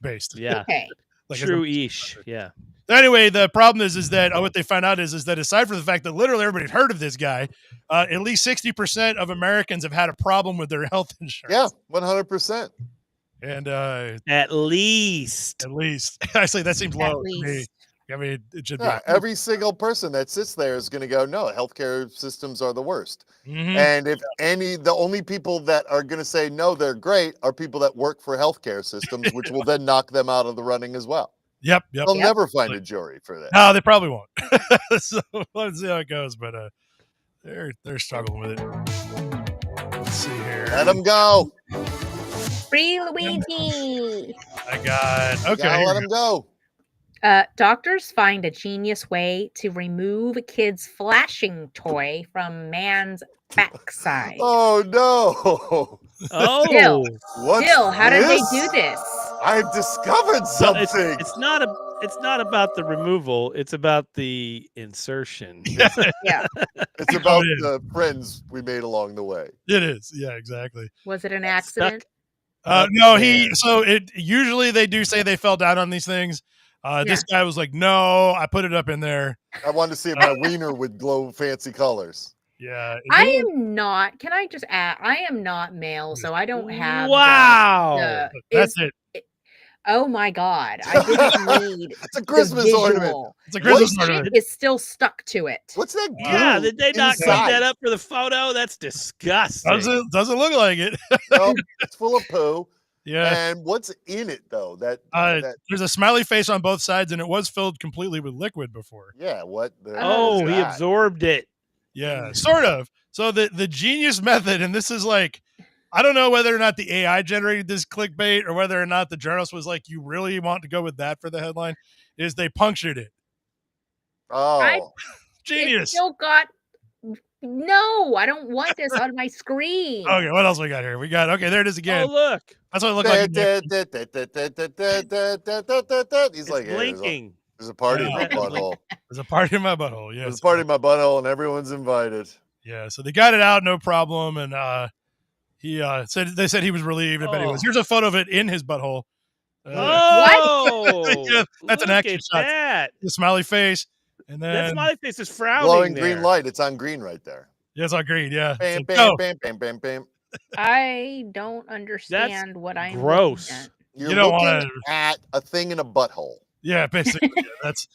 Based, Yeah. Okay. like True-ish. Yeah. Anyway, the problem is that what they found out is that aside from the fact that literally everybody had heard of this guy, at least 60% of Americans have had a problem with their health insurance. Yeah, 100%. And At least. actually, that seems At low to me. least. I mean, it should Yeah, be. every single person that sits there is going to go, no, healthcare systems are the worst. Mhm. And if the only people that are going to say, no, they're great are people that work for healthcare systems, which will then knock them out of the running as well. Yep. They'll never find a jury for that. No, they probably won't. So let's see how it goes. But they're struggling with it. Let's see here. Let them go. Free Luigi. I got okay. Gotta here let we them go. Doctors find a genius way to remove a kid's flashing toy from man's backside. Oh, no. Oh. Still. What's Still, how did they this? do this? I've discovered Well, it's something. it's not about the removal, it's about the insertion. Yeah. It's about it is. the friends we made along the way. It is. Yeah, exactly. Was it an accident? No, there. so it usually they do say they fell down on these things. This guy was like, no, I put it up in there. I wanted to see if my wiener would glow fancy colors. Yeah. I am not. Can I just add? I am not male, so I don't have. Wow. That's it. Oh my God! I didn't need. It's a Christmas ornament. visual. It's a The Christmas shit ornament. is still stuck to it. What's that? Yeah, glue did they not clean inside? that up for the photo? That's disgusting. Doesn't look like it. No, it's full of poo. Yeah. And what's in it though? That There's a smiley face on both sides, and it was filled completely with liquid before. yeah. What? Oh, what's he that? absorbed it. Yeah, sort of. So the genius method, and this is like, I don't know whether or not the AI generated this clickbait or whether or not the journalist was like, you really want to go with that for the headline, is they punctured it. Oh, Genius. It still got. No, I don't want this on my screen. Okay, what else we got here? Okay, there it is again. Oh, look. That's what it looked like. he's It's like, hey, blinking. there's a party in my Yeah. butthole. There's a party in my butthole. There's Yes. a party in my butthole, and everyone's invited. Yeah. So they got it out, no problem, and he they said he was relieved. I bet he was. Oh. Here's a photo of it in his butthole. Oh, Yeah, that's an look action at shot. that. The smiley face, and That then smiley face is frowning Glowing there. green light. It's on green right there. yeah, it's all green. Yeah. Bam, It's bam, like, oh, bam, bam, bam, bam. I don't understand what I'm. looking gross. at. You're You don't looking wanna- at a thing in a butthole. yeah, basically, yeah, that's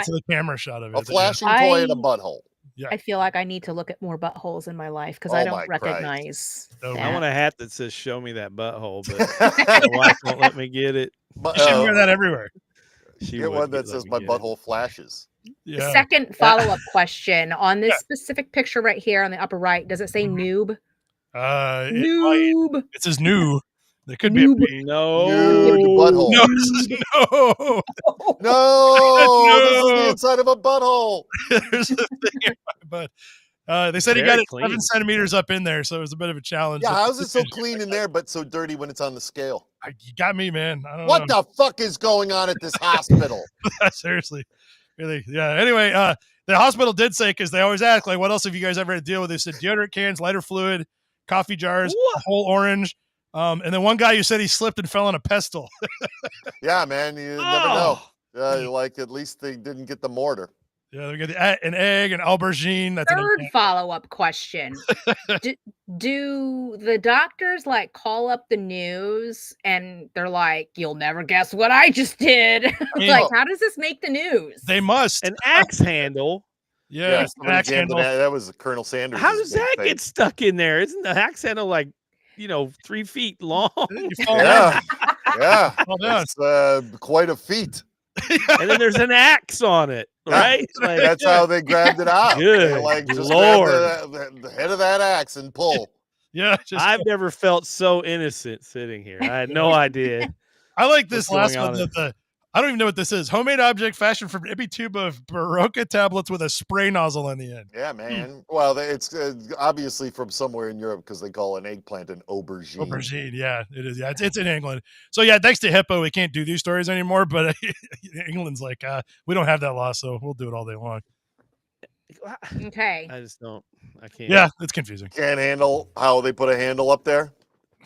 the camera shot of it. A flashing toy in a I- butthole. Yeah. I feel like I need to look at more buttholes in my life because Oh I my don't recognize No. I want that. a hat that says "Show me that butthole," but my wife won't let me get it. You should wear that everywhere. She Get would one that let says me my get it. butthole flashes. Yeah. Second follow-up question on this specific picture right here on the upper right. Does it say noob? Noob. It says new. There could Noob. be a No. Nude butthole. no. This is no. No, this is the No. inside of a butthole. There's a thing in my butt. They said he Very got it clean. 7 centimeters up in there, so it was a bit of a challenge. Yeah, how's it so clean in there but so dirty when it's on the scale? You got me, man. I don't What know. the fuck is going on at this hospital? Seriously. Really? Yeah. Anyway, the hospital did say, because they always ask, like, what else have you guys ever had to deal with? They said deodorant cans, lighter fluid, coffee jars, a whole orange. And then one guy who said he slipped and fell on a pestle. Yeah, man, you never know. Like, at least they didn't get the mortar. Yeah, we got an egg, an aubergine. That's Third follow-up question. Do the doctors like call up the news and they're like, "You'll never guess what I just did." Like, how does this make the news? They must. An axe handle. Yeah, an axe handle. That was Colonel Sanders. How does that get stuck in there? Isn't the axe handle like, 3 feet long? Yeah. It's quite a feat. And then there's an axe on it, right? Like, that's how they grabbed it out. Good like, just Lord. grab the head of that axe and pull. Yeah. I've never felt so innocent sitting here. I had no idea. I like this last going one. on. I don't even know what this is. Homemade object fashioned from an tube of Barocca tablets with a spray nozzle in the end. Yeah, man. Well, it's obviously from somewhere in Europe because they call an eggplant an aubergine. Aubergine, yeah, it is. Yeah, it's in England. So yeah, thanks to Hippo, we can't do these stories anymore. But England's like, we don't have that law, so we'll do it all day long. Okay. I just don't. I can't. Yeah, it's confusing. Can't handle how they put a handle up there.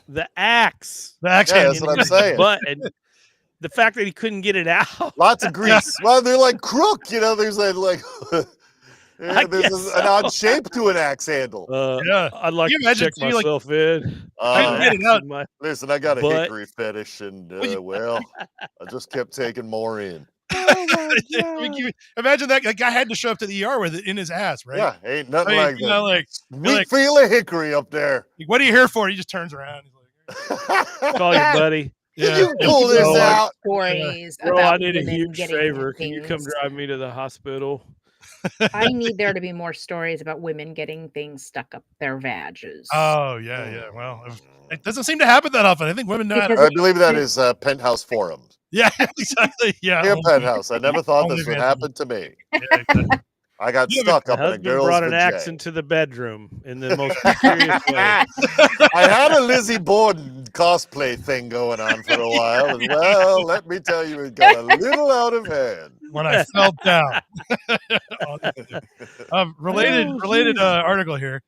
The axe. The axe. Yeah, that's what I'm saying. But the fact that he couldn't get it out. Lots of grease. Well, they're like crook, there's that like there's an odd shape to an axe handle. Yeah. I'd like to check myself in. Get it out. Listen, I got a hickory fetish, and I just kept taking more in. Imagine that guy had to show up to the ER with it in his ass, right? Yeah, ain't nothing like that. Like, sweet feel of hickory up there. What are you here for? He just turns around. He's like, call your buddy. Can you pull this out? Stories Bro, about I need a women huge getting favor. Can you come things. drive me to the hospital? I need there to be more stories about women getting things stuck up their vages. Oh, yeah. Well, it doesn't seem to happen that often. I think women know. I believe that is Penthouse Forums. Yeah, exactly. Yeah. Dear Penthouse, I never thought this would happen to me. Yeah, exactly. I got stuck up in a husband girl's brought an vajay. axe into the bedroom in the most mysterious way. I had a Lizzie Borden cosplay thing going on for a while, and well, let me tell you, it got a little out of hand. When I fell down. Related article here.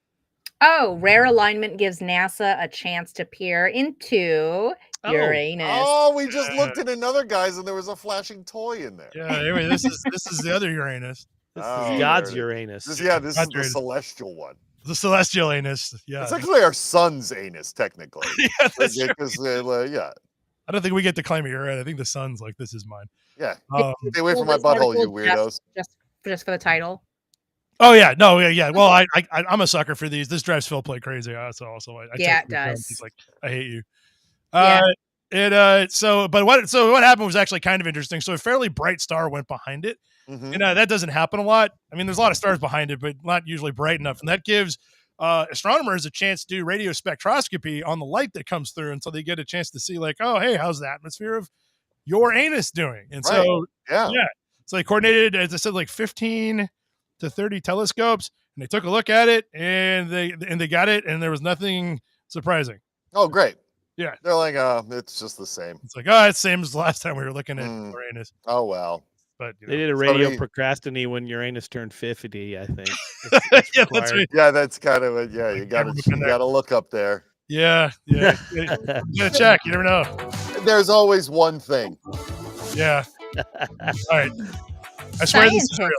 Oh, rare alignment gives NASA a chance to peer into Uranus. Oh, we just looked at another guy's, and there was a flashing toy in there. Yeah. Anyway, this is the other Uranus. This is God's Uranus. This is the celestial one. The celestial anus. Yeah. It's actually our sun's anus, technically. Yeah, that's true. Yeah. I don't think we get to claim it. You're right. I think the sun's like, this is mine. Yeah. Stay away from my butthole, you weirdos. Just for the title. Oh yeah, no, yeah. Well, I'm a sucker for these. This drives Phil play crazy. So also, it does. He's like, I hate you. Yeah. So what happened was actually kind of interesting. So a fairly bright star went behind it. Mm-hmm. And that doesn't happen a lot. I mean, there's a lot of stars behind it, but not usually bright enough. And that gives astronomers a chance to do radio spectroscopy on the light that comes through. And so they get a chance to see like, oh, hey, how's the atmosphere of your anus doing? And so, so they coordinated, as I said, like 15 to 30 telescopes, and they took a look at it, and they got it, and there was nothing surprising. Oh, great. Yeah. They're like, it's just the same. It's like, it's the same as the last time we were looking at Uranus. Oh, well. But they did a radio procrastinate when Uranus turned 50, I think. That's right. Yeah, that's kind of it. Yeah, you gotta look up there. Yeah. You gotta check. You never know. There's always one thing. Yeah. All right. I swear this is real.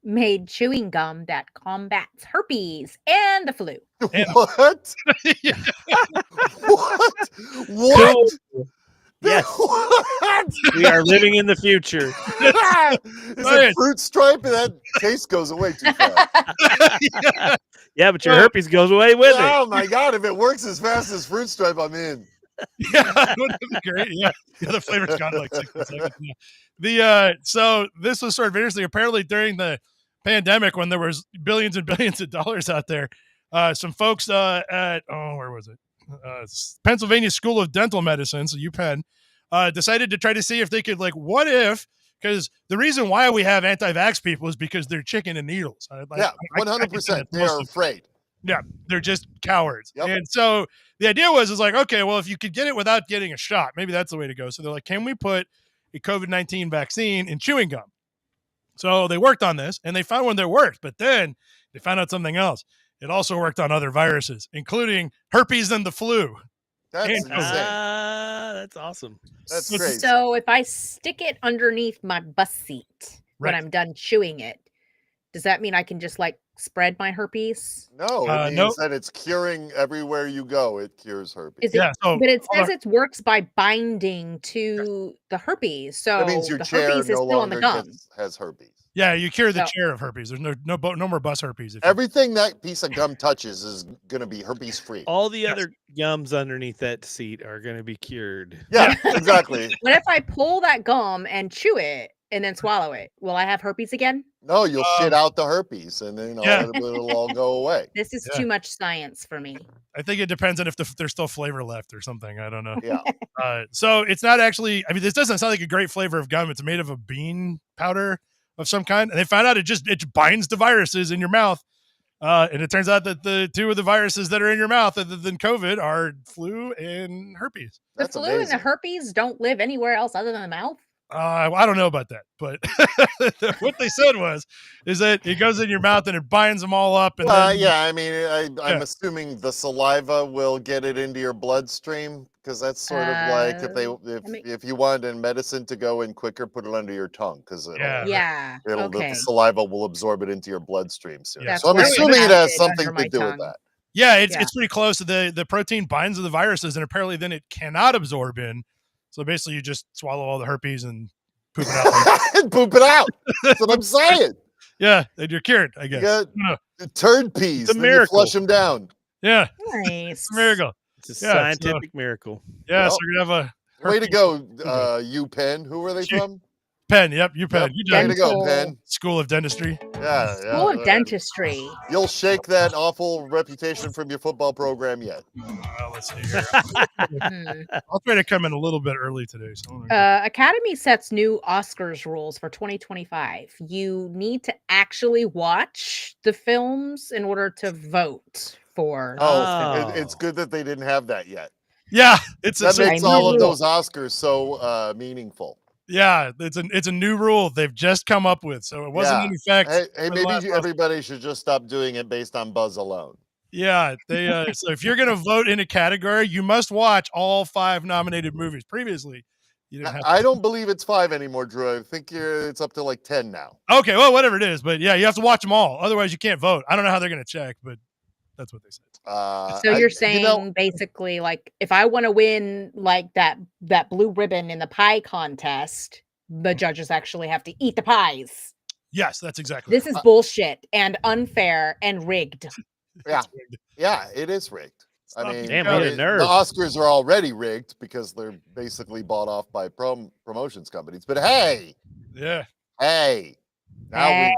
Made chewing gum that combats herpes and the flu. What? What? Yes. What? We are living in the future. Is Oh, yeah. it fruit stripe? And that taste goes away too fast. Yeah, but your Oh. herpes goes away with it. Oh my god! If it works as fast as fruit stripe, I'm in. Yeah, wouldn't that be great? Yeah, the flavor's gone in like 60 seconds. Yeah. So this was sort of interesting. Apparently, during the pandemic, when there was billions and billions of dollars out there, some folks at where was it? Pennsylvania School of Dental Medicine, so UPenn, decided to try to see if they could, like, what if? Because the reason why we have anti-vax people is because they're chicken and needles. Yeah, 100%. They are afraid. Yeah, they're just cowards. Yep. And so the idea was like, okay, well, if you could get it without getting a shot, maybe that's the way to go. So they're like, can we put a COVID-19 vaccine in chewing gum? So they worked on this and they found one that worked, but then they found out something else. It also worked on other viruses, including herpes and the flu. That's And- insane. That's awesome. That's crazy. So if I stick it underneath my bus seat when Right. I'm done chewing it, does that mean I can just like spread my herpes? No, it means no. that it's curing everywhere you go. It cures herpes. Is it? Yeah, so But it all says it works by binding to the herpes. So That means your the chair herpes is no still on the longer gum. has herpes. yeah, you cure the So- chair of herpes. There's no more bus herpes. If you- Everything that piece of gum touches is going to be herpes free. All the Yes. other gums underneath that seat are going to be cured. Yeah, exactly. What if I pull that gum and chew it and then swallow it? Will I have herpes again? No, you'll shit out the herpes, and then Yeah. it'll all go away. This is Yeah. too much science for me. I think it depends on if there's still flavor left or something. I don't know. Yeah. So it's not actually, I mean, this doesn't sound like a great flavor of gum. It's made of a bean powder of some kind. And they found out it binds to viruses in your mouth. And it turns out that the two of the viruses that are in your mouth other than COVID are flu and herpes. That's the flu and amazing. the herpes don't live anywhere else other than the mouth. I don't know about that, but what they said is that it goes in your mouth and it binds them all up. And then, Yeah, I mean, I'm Yeah. assuming the saliva will get it into your bloodstream because that's sort of like if you want in medicine to go in quicker, put it under your tongue because Yeah. Yeah. Okay. the saliva will absorb it into your bloodstream soon. Yeah. So I'm That's why I assuming it have has it something under to my do with tongue. that. yeah, Yeah. it's pretty close. The protein binds to the viruses and apparently then it cannot absorb in. So basically you just swallow all the herpes and poop it out. Poop it out. That's what I'm saying. Yeah, and you're cured, I You guess. got Yeah. the turd peas. It's a then you miracle. flush them down. Yeah, Nice. it's a miracle. It's a Yeah, scientific miracle. Yeah, Well, so we're gonna have a Way to go, UPenn. Who were they Gee. from? Penn. Yep, you Penn. Yep. You Way done to go, Dental. Penn. School of Dentistry. Yeah, School yeah. of dentistry. You'll shake that awful reputation from your football program yet. Let's see here. Hmm. I'll try to come in a little bit early today. So I'm gonna- Academy sets new Oscars rules for 2025. You need to actually watch the films in order to vote for. Oh. It's good that they didn't have that yet. yeah, it's That a, makes I all of knew. those Oscars so meaningful. yeah, it's a new rule they've just come up with, so it wasn't Yeah. in effect. Hey, for the last maybe Oscar. everybody should just stop doing it based on buzz alone. Yeah, they. So if you're gonna vote in a category, you must watch all 5 nominated movies. Previously, you didn't have. I don't believe it's 5 anymore, Drew. I think it's up to like 10 now. Okay, well, whatever it is, but yeah, you have to watch them all. Otherwise, you can't vote. I don't know how they're gonna check, but that's what they said. So you're saying basically like if I want to win like that blue ribbon in the pie contest, the judges actually have to eat the pies. Yes, that's exactly. This is bullshit and unfair and rigged. yeah, it is rigged. I Stop mean, being Damn, proud what of a it. the nerd. Oscars are already rigged because they're basically bought off by promotions companies. But hey, Yeah.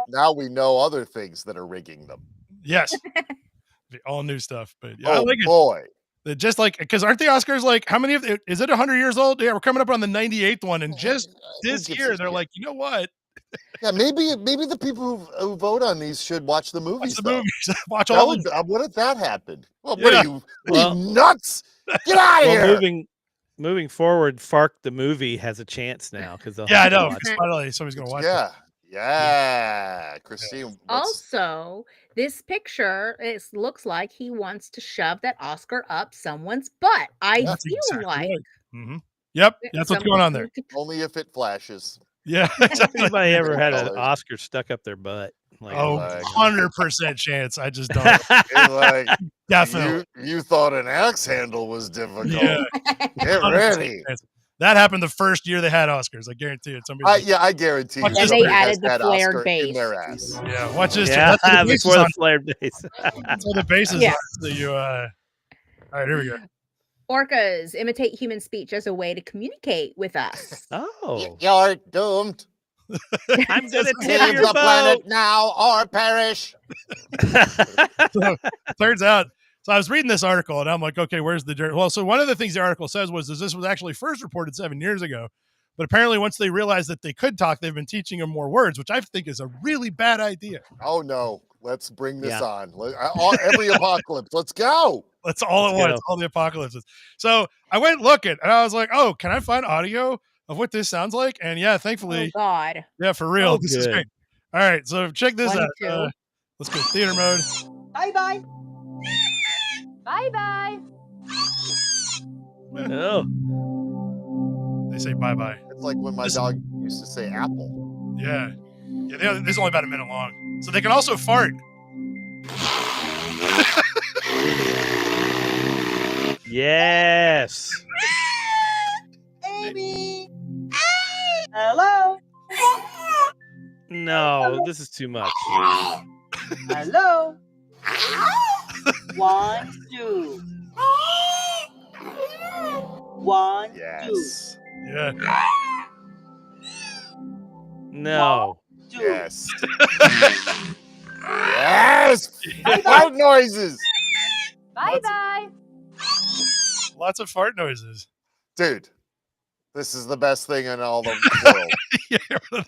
now we know other things that are rigging them. Yes. All new stuff, but yeah, I Oh like it. boy, They're just like because aren't the Oscars like how many of is it 100 years old? Yeah, we're coming up on the 98th one, and just Who this gives year a they're shit? like, you know what? Yeah, maybe the people who vote on these should watch the Watch movies. the though. movies. Watch That all of would, them. what if that happened? Well, Yeah. what Well- are you nuts? Get out of Well, here! moving forward, Fark the movie has a chance now because Yeah, I know. 'Cause finally, somebody's gonna watch it. Yeah, Christine. what's- Also, this picture looks like he wants to shove that Oscar up someone's butt. I That's feel exactly like right. Mm-hmm. Yep, that's what's going on there. only if it flashes. Yeah, Has exactly. anybody ever had an Colors. Oscar stuck up their butt? Like, Oh, Like- 100% chance. I just don't. It's like Definitely. you thought an axe handle was difficult. Yeah. Get 100% ready. chance. That happened the first year they had Oscars. I guarantee it. Somebody. I guarantee you. And they somebody added has the had flared Oscar bass. in their ass. Yeah, watch this. Yeah, That's what the bass before is the on. flared bass. That's what the bass is Yeah. on. So you. All right, here we go. Orcas imitate human speech as a way to communicate with us. Oh, You're doomed. I'm gonna tip Leave your the planet boat. now or perish. So, turns out. So I was reading this article and I'm like, okay, where's the dirt? Well, so one of the things the article says was this was actually first reported 7 years ago, but apparently once they realized that they could talk, they've been teaching them more words, which I think is a really bad idea. Oh no, let's bring this Yeah. on. Every apocalypse, let's go. That's all Let's at once, go. all the apocalypses. So I went looking and I was like, oh, can I find audio of what this sounds like? And yeah, Oh thankfully, God. yeah, for real. Oh, This is good. great. All right, so check this 1, out. 2. Let's go theater mode. Bye bye. Bye bye. Oh, They say bye-bye. It's like when my dog used to say apple. Yeah. Yeah, this is only about a minute long. So they can also fart. yes. Amy. Hello. No, this is too much. Hello. 1, 2. 1, 2. Yes. Yeah. No. 2. Yes. Yes. Loud noises. Bye bye. Lots of fart noises. Dude, this is the best thing in all the world. Yeah,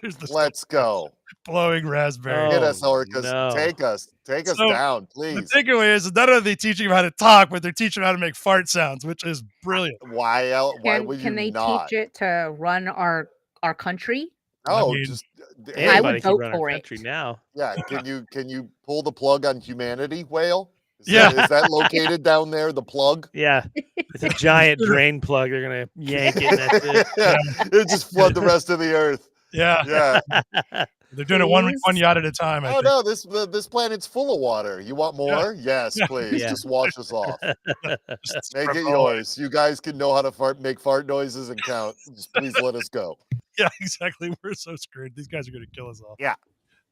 there's the Let's go. blowing raspberry. Get Oh, us, Orcas. no. Take us So, down, The please. takeaway is not only are they teaching them how to talk, but they're teaching them how to make fart sounds, which is brilliant. Why would Can you they not? teach it to run our country? Oh, I mean, just I would Anybody can vote run our for it. country now. yeah. Can you pull the plug on humanity, Whale? Yeah. Is that located down there? The plug? Yeah, it's a giant drain plug. They're gonna yank it. And that's it. Yeah. It just flood the rest of the earth. Yeah, Yeah. they're doing it one Please. yacht at a time. I Oh think. no, this planet's full of water. You want more? Yes, Yeah. please. Yeah. Just wash us off. Just Make it spread all- yours. You guys can know how to make fart noises and count. Just please let us go. Yeah, exactly. We're so screwed. These guys are going to kill us all. Yeah.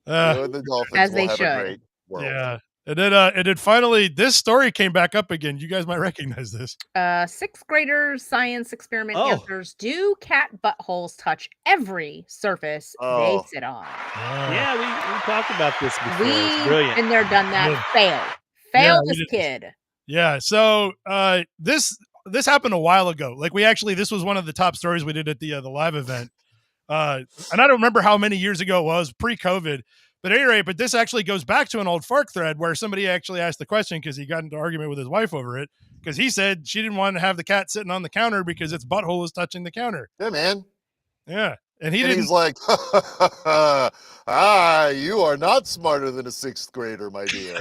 Uh, You and the dolphins As will they have should. a great world. yeah. And then finally, this story came back up again. You guys might recognize this. 6th graders science experiment Oh. answers. Do cat buttholes touch every surface Oh. they sit on? Yeah, we talked about this before. We It's brilliant. been there, done that. Yeah. Fail. Yeah, Fail we this did. kid. Yeah. So this happened a while ago. Like this was one of the top stories we did at the live event. And I don't remember how many years ago it was, pre-COVID. But at any rate, this actually goes back to an old Fark thread where somebody actually asked the question because he got into an argument with his wife over it because he said she didn't want to have the cat sitting on the counter because its butthole was touching the counter. Yeah, man. Yeah. And And didn't. he's like, you are not smarter than a 6th grader, my dear.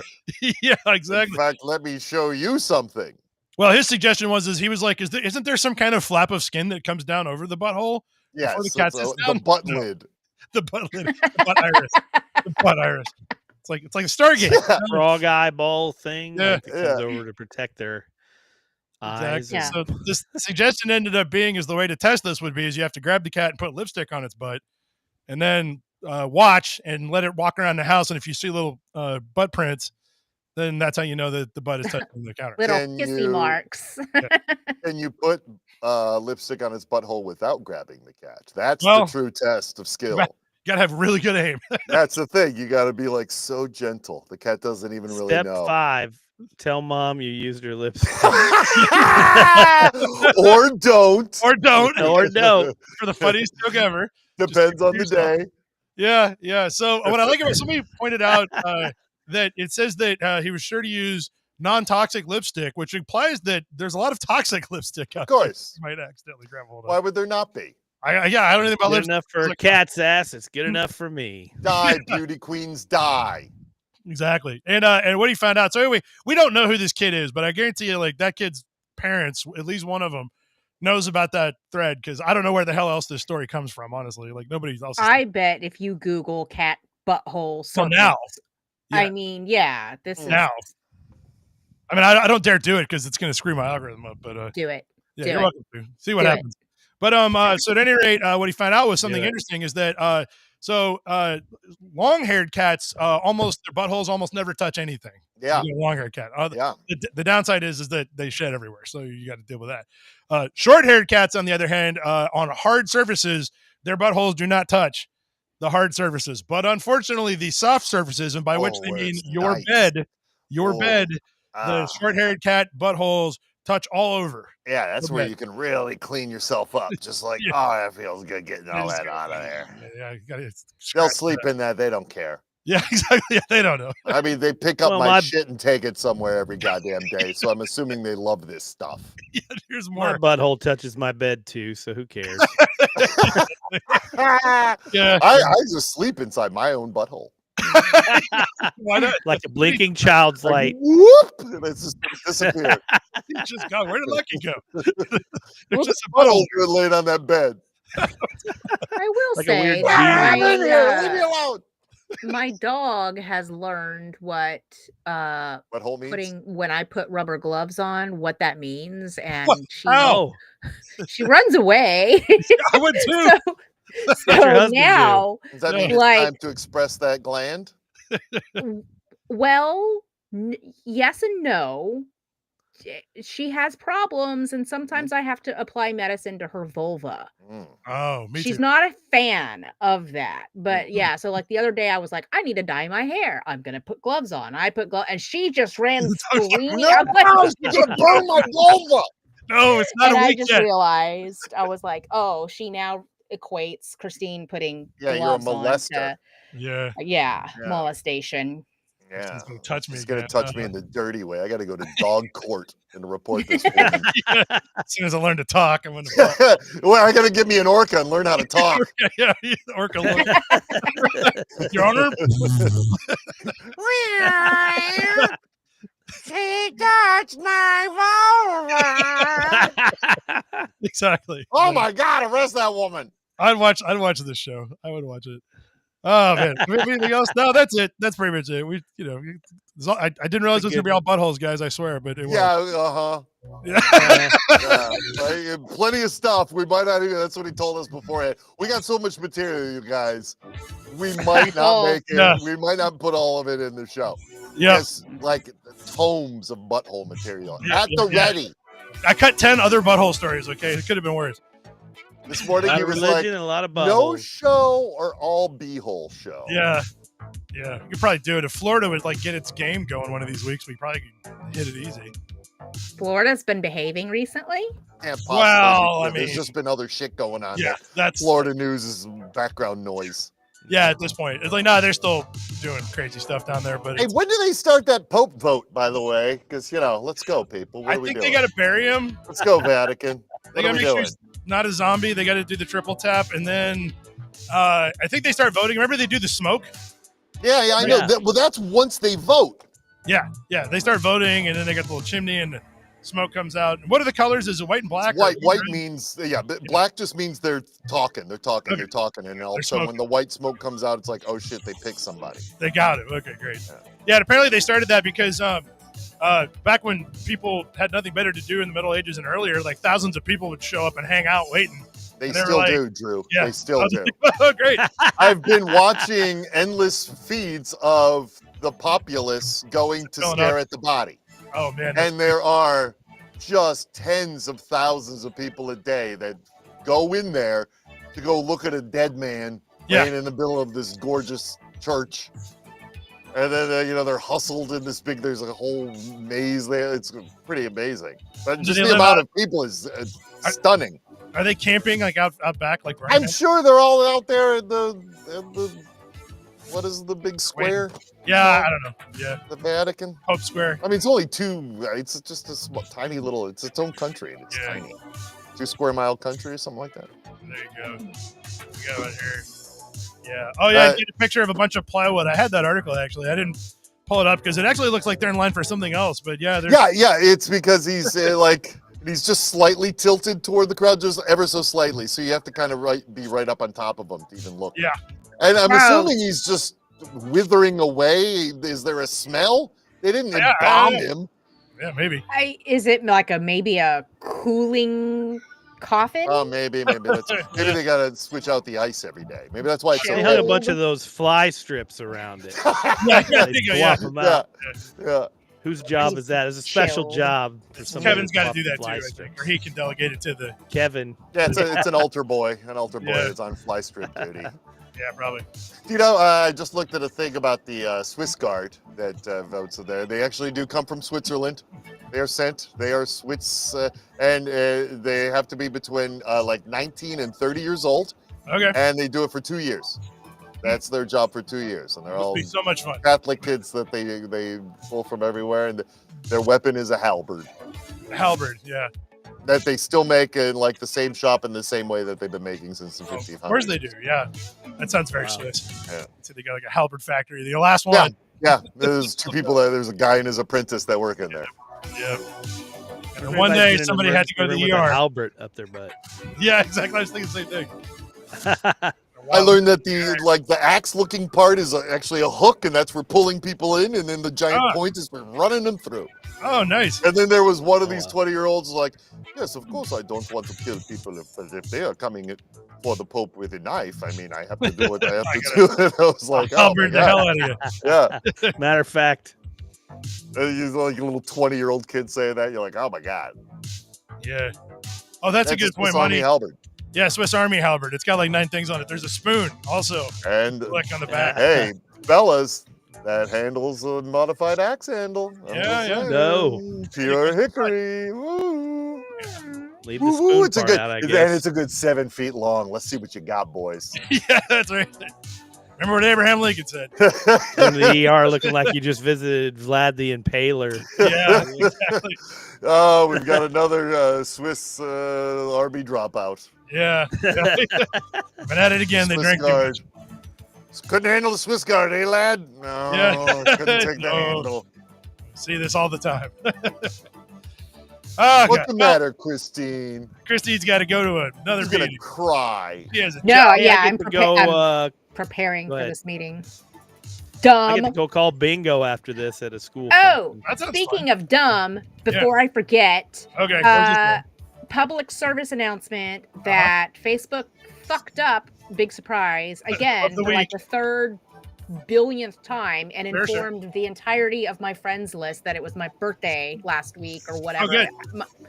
Yeah, In exactly. fact, let me show you something. Well, his suggestion was he was like, isn't there some kind of flap of skin that comes down over the butthole? Yes, the cat sits the down? butt No. lid. The butt lid, the butt iris. The butt iris. It's like a Stargate. Yeah. Frog eyeball thing Yeah. like, that comes Yeah. over to protect their eyes. Exactly. Yeah. So this suggestion ended up being is the way to test this would be is you have to grab the cat and put lipstick on its butt and then watch and let it walk around the house. And if you see little butt prints, then that's how you know that the butt is touching the counter. Little Can kissy you- marks. Can you put lipstick on its butthole without grabbing the cat? That's Well, the true test of skill. Right. You gotta have really good aim. That's the thing. You got to be like so gentle. The cat doesn't even really Step know. 5: tell mom you used your lipstick. Or don't. Or don't. Or don't. For the funniest joke ever. Depends on the yourself. day. Yeah, yeah. So what I like about somebody pointed out that it says that he was sure to use non-toxic lipstick, which implies that there's a lot of toxic lipstick out Of course. there. You might accidentally grab hold of. Why would there not be? I don't know anything about Good lipstick. enough for a Like- cat's ass. It's good enough for me. Die, beauty queens, die. Exactly. And what he found out. So anyway, we don't know who this kid is, but I guarantee you, like that kid's parents, at least one of them, knows about that thread because I don't know where the hell else this story comes from. Honestly, like nobody else. I bet if you Google cat butthole So now, serpents, yeah. I mean, yeah, this is Now. I mean, I don't dare do it because it's going to screw my algorithm up. But do it. yeah, Do you're it. welcome to see what Do it. happens. But so at any rate, what he found out was something Yeah. interesting is that long-haired cats almost their buttholes almost never touch anything. Yeah. You get a long-haired cat. Yeah. The downside is that they shed everywhere, so you got to deal with that. Short-haired cats, on the other hand, on hard surfaces, their buttholes do not touch the hard surfaces. But unfortunately, the soft surfaces, and by which they where mean it's your nice. bed, the Ah. short-haired cat buttholes touch all over. Yeah, that's where Okay. you can really clean yourself up. Just like, Yeah. oh, that feels good getting all Just that gotta- out of there. Yeah, you gotta They'll scratch sleep that. in that. They don't care. Yeah, exactly. Yeah, they don't know. I mean, they pick up Well, my my- shit and take it somewhere every goddamn day. So I'm assuming they love this stuff. Yeah, here's My more. butthole touches my bed too, so who cares? Yeah, I just sleep inside my own butthole. why not? Like a blinking child's Like, light. whoop, and it's just disappeared. It's just God, where did Lucky go? Well, There's just a butthole butthole. good laying on that bed. I will Like a say weird that genie. I'm in here. Leave me my, alone. my dog has learned what Butthole means. putting when I put rubber gloves on, what that means, and What? Oh, she runs away. I would too. so What's your husband do? now, Does that No. mean it's Like- time to express that gland? well, yes and no. She has problems, and sometimes I have to apply medicine to her vulva. Mm. Oh, me She's too. not a fan of that. But yeah, so like the other day I was like, I need to dye my hair. I'm gonna put gloves on. I put gloves, and she just ran screaming. No, I was like, you're gonna burn my vulva. No, it's not and a I week just yet. realized I was like, oh, she now equates Christine putting Yeah, you're a gloves on molester. to Yeah, yeah, Yeah. molestation. Yeah. She's gonna touch me She's gonna again. touch me in the dirty way. I got to go to dog court and report this woman. As soon as I learn to talk, I'm gonna. Well, I got to give me an orca and learn how to talk. Yeah, the orca look. Your Honor. She touched my vulva. Exactly. Oh my God! Arrest that woman. I'd watch this show. I would watch it. Oh man, anything else? No, that's it. That's pretty much it. We, I didn't realize it was gonna be all buttholes, guys. I swear, but it was. Yeah. Uh huh. Yeah. Yeah. Plenty of stuff. We might not even. That's what he told us beforehand. We got so much material, you guys. We might not make it. Yeah. We might not put all of it in the show. Yeah. Yes, like tomes of butthole material Yeah, at the yeah. ready. I cut 10 other butthole stories. Okay, it could have been worse. This a morning lot he of was religion like, and a lot of "No buttholes. show or all beehole show." Yeah, you could probably do it. If Florida would like get its game going one of these weeks, we probably could hit it easy. Florida's been behaving recently. Can't possibly Well, be I true. There's mean- just been other shit going on. Yeah, that that's Florida news is background noise. Yeah, at this point, it's like they're still doing crazy stuff down there. But Hey, when do they start that Pope vote? By the way, because let's go, people. What I are we think doing? they got to bury him. Let's go, Vatican. They What got are to we make sure doing? he's not a zombie. They got to do the triple tap, and then I think they start voting. Remember, they do the smoke. Yeah, I know. Yeah. Well, that's once they vote. Yeah, they start voting, and then they got the little chimney, and the smoke comes out. What are the colors? Is it white and black? or White red? means but black just means they're talking. They're talking. Okay. They're talking, and all of They're a sudden, when smoking. the white smoke comes out, it's like, oh shit, they picked somebody. They got it. Okay, great. Yeah, and apparently they started that because back when people had nothing better to do in the Middle Ages and earlier, like thousands of people would show up and hang out waiting. They And they were still like- do, Drew. Yeah. They still do. Oh, great. I've been watching endless feeds of the populace going to Going stare up. at the body. Oh man. And there are just tens of thousands of people a day that go in there to go look at a dead man Yeah. laying in the middle of this gorgeous church. And then, they're hustled in this big, there's a whole maze there. It's pretty amazing. But Do just they the live amount out- of people is stunning. Are they camping like out back, like right I'm now? sure they're all out there in the what is the big square? Yeah, I don't know. Yeah, The Vatican? Pope Square. I mean, it's only it's just a tiny little, it's its own country. And it's Yeah. tiny. 2 square mile country or something like that. There you go. We got it here. Yeah. Oh yeah, get a picture of a bunch of plywood. I had that article actually. I didn't pull it up because it actually looks like they're in line for something else. But yeah, they're Yeah, it's because he's he's just slightly tilted toward the crowd, just ever so slightly. So you have to kind of be right up on top of him to even look. Yeah. And I'm Wow. assuming he's just withering away. Is there a smell? They didn't Yeah, embalm yeah. him. Yeah, maybe. Is it like maybe a cooling Coffin? Oh, maybe they gotta switch out the ice every day. Maybe that's why it's so They hung a heavy. bunch of those fly strips around it. Yeah, They swap them out. yeah. Whose job is that? It's a special Chilled. job for somebody. Kevin's got to swap do the that too, fly I think, strips. or he can delegate it to the. Kevin. Yeah, it's an altar boy. An altar boy Yeah. is on fly strip duty. Yeah, probably. You know, I just looked at a thing about the Swiss Guard that votes there. They actually do come from Switzerland. They are sent. They are Swiss, and they have to be between like 19 and 30 years old, Okay. and they do it for 2 years. That's their job for 2 years, and they're Must all be so much fun. Catholic kids that they pull from everywhere, and their weapon is a halberd Halberd, yeah. that they still make in like the same shop in the same way that they've been making since the 1500s. Of course they do, yeah. That sounds very Wow. Swiss. Yeah. So they got like a halberd factory. The last one. Yeah, there's two people there. There's a guy and his apprentice that work in there. Yeah. And then Everybody's one day in an somebody had to go to emergency the room with a ER. Halbert up their butt. Yeah, exactly. I was thinking the same thing. I learned that the axe-looking part is actually a hook, and that's for pulling people in, and then the giant point is for running them through. Oh, nice. And then there was one of these 20-year-olds like, yes, of course I don't want to kill people if they are coming for the Pope with a knife. I mean, I have to do what I have to do. And I was like, oh my Halberd the God. hell out of you. Yeah. Matter of fact, And he's like a little 20-year-old kid saying that. You're like, oh my God. Yeah. Oh, that's a good point, Swiss Army Money. halberd. Yeah, Swiss Army halberd. It's got like 9 things on it. There's a spoon also. And Look on the back. hey, fellas, that handle's a modified axe handle. I'm Yeah, just yeah. saying. No. Pure hickory. Woo. leave the Woo, spoon it's a part good, out, I and guess. it's a good 7 feet long. Let's see what you got, boys. Yeah, that's right. Remember what Abraham Lincoln said? In the ER looking like you just visited Vlad the Impaler. Yeah, exactly. Oh, we've got another Swiss Army dropout. Yeah. Been at it again. They Swiss drank too Guard. much. Couldn't handle the Swiss Guard, eh, lad? No, Yeah. couldn't take the No. handle. See this all the time. Oh, What's God. the matter, Christine? Christine's got to go to another She's gonna meeting. cry. She has a No, job. yeah, I I'm, get to go. preparing go for ahead. this meeting. I get to Dumb. go call bingo after this at a school. Oh, That sounds speaking of dumb, before I forget, fun. Okay. where's this going? public service announcement that Facebook fucked up. Big surprise again the for like week. the third billionth time, and Fair share. informed the entirety of my friends list that it was my birthday last week or whatever. good.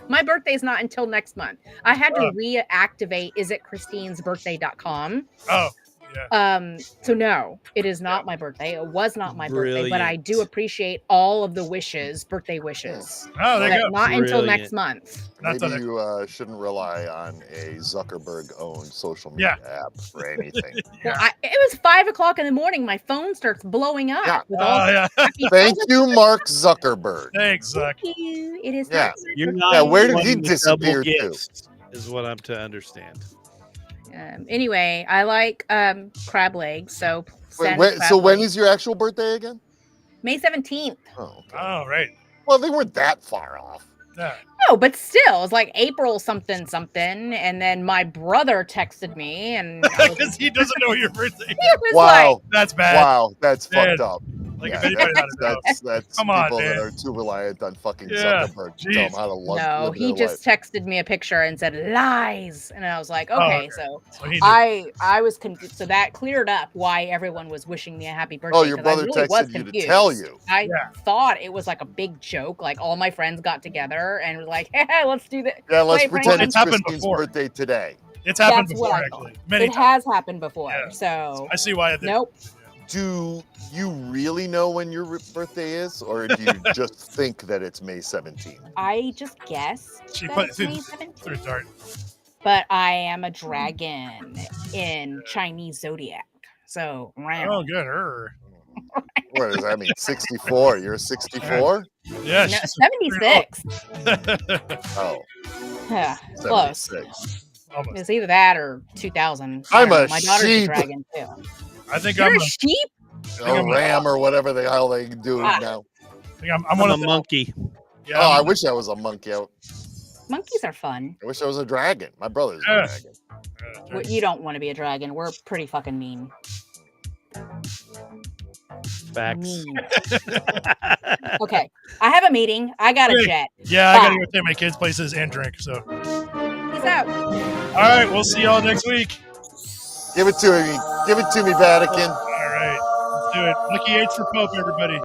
My birthday's not until next month. I had to Oh. reactivate isitchristinesbirthday.com. Oh, yeah. So no, it is not my birthday. It was not my birthday, but I do Brilliant. appreciate all of the wishes, birthday wishes. Oh, there you But go. not until Brilliant. next month. Not Maybe till you shouldn't rely on a Zuckerberg-owned social media app for anything. Well, it was 5:00 in the morning. My phone starts blowing up. Yeah. With all Oh, yeah. happy Thank photos. you, Mark Zuckerberg. Thank Zuck. Thank you. It is Yeah. not You're not. Yeah, where did wanting he the disappear double to? gifts, is what I'm to understand. Anyway, I like crab legs, so Wait, send when, crab so when legs. is your actual birthday again? May 17th? Oh, okay. Oh, right. Well, they weren't that far off. Yeah. No, but still, it's like April something something, and then my brother texted me, and I was, Because he doesn't know your birthday. he was like, Wow. That's bad. Wow, that's Man. fucked up. Like, Yeah, if anybody had a doubt. that's Come on, people that man. are too reliant on fucking Yeah, Zuckerberg to tell them jeez. how to live no, live he their just life. texted me a picture and said lies, and I was like, okay, okay. so So he knew. I was confused. So that cleared up why everyone was wishing me a happy birthday. Oh, your 'cause brother I really was texted you to confused. tell you. I Yeah. thought it was like a big joke. Like all my friends got together and was like, hey, let's do this. Yeah, let's Wait, pretend Frank, it's happened Christine's before. birthday today. It's happened That's before, what I actually. Many It times. has happened before. Yeah. So I see why it did. nope. Do you really know when your birthday is, or do you just think that it's May 17th? I just guess She that put it's through, May 17th. through dart. But I am a dragon in Chinese zodiac. So Oh, good. Her. What does that mean? 64? You're a 64? Yeah. no, she's 76. Oh, Yeah, close. 76. almost. It's either that or 2000. I I'm don't know. a My daughter's sheep. a dragon too. I think You're I'm a sheep? A ram or whatever the hell they do Ah. now. I'm I'm one a of the monkey. Yeah, Oh, I I'm- wish I was a monkey. I Monkeys are fun. wish I was a dragon. My brother's Yeah. a dragon. Well, you don't want to be a dragon. We're pretty fucking mean. Facts. Mean. Okay. I have a meeting. I got a Great. jet. Yeah, I gotta Bye. go take my kids places and drink. So See us out. All right, we'll see y'all next week. Give it to me. Give it to me, Vatican. All right, let's do it. Lucky H for Pope, everybody.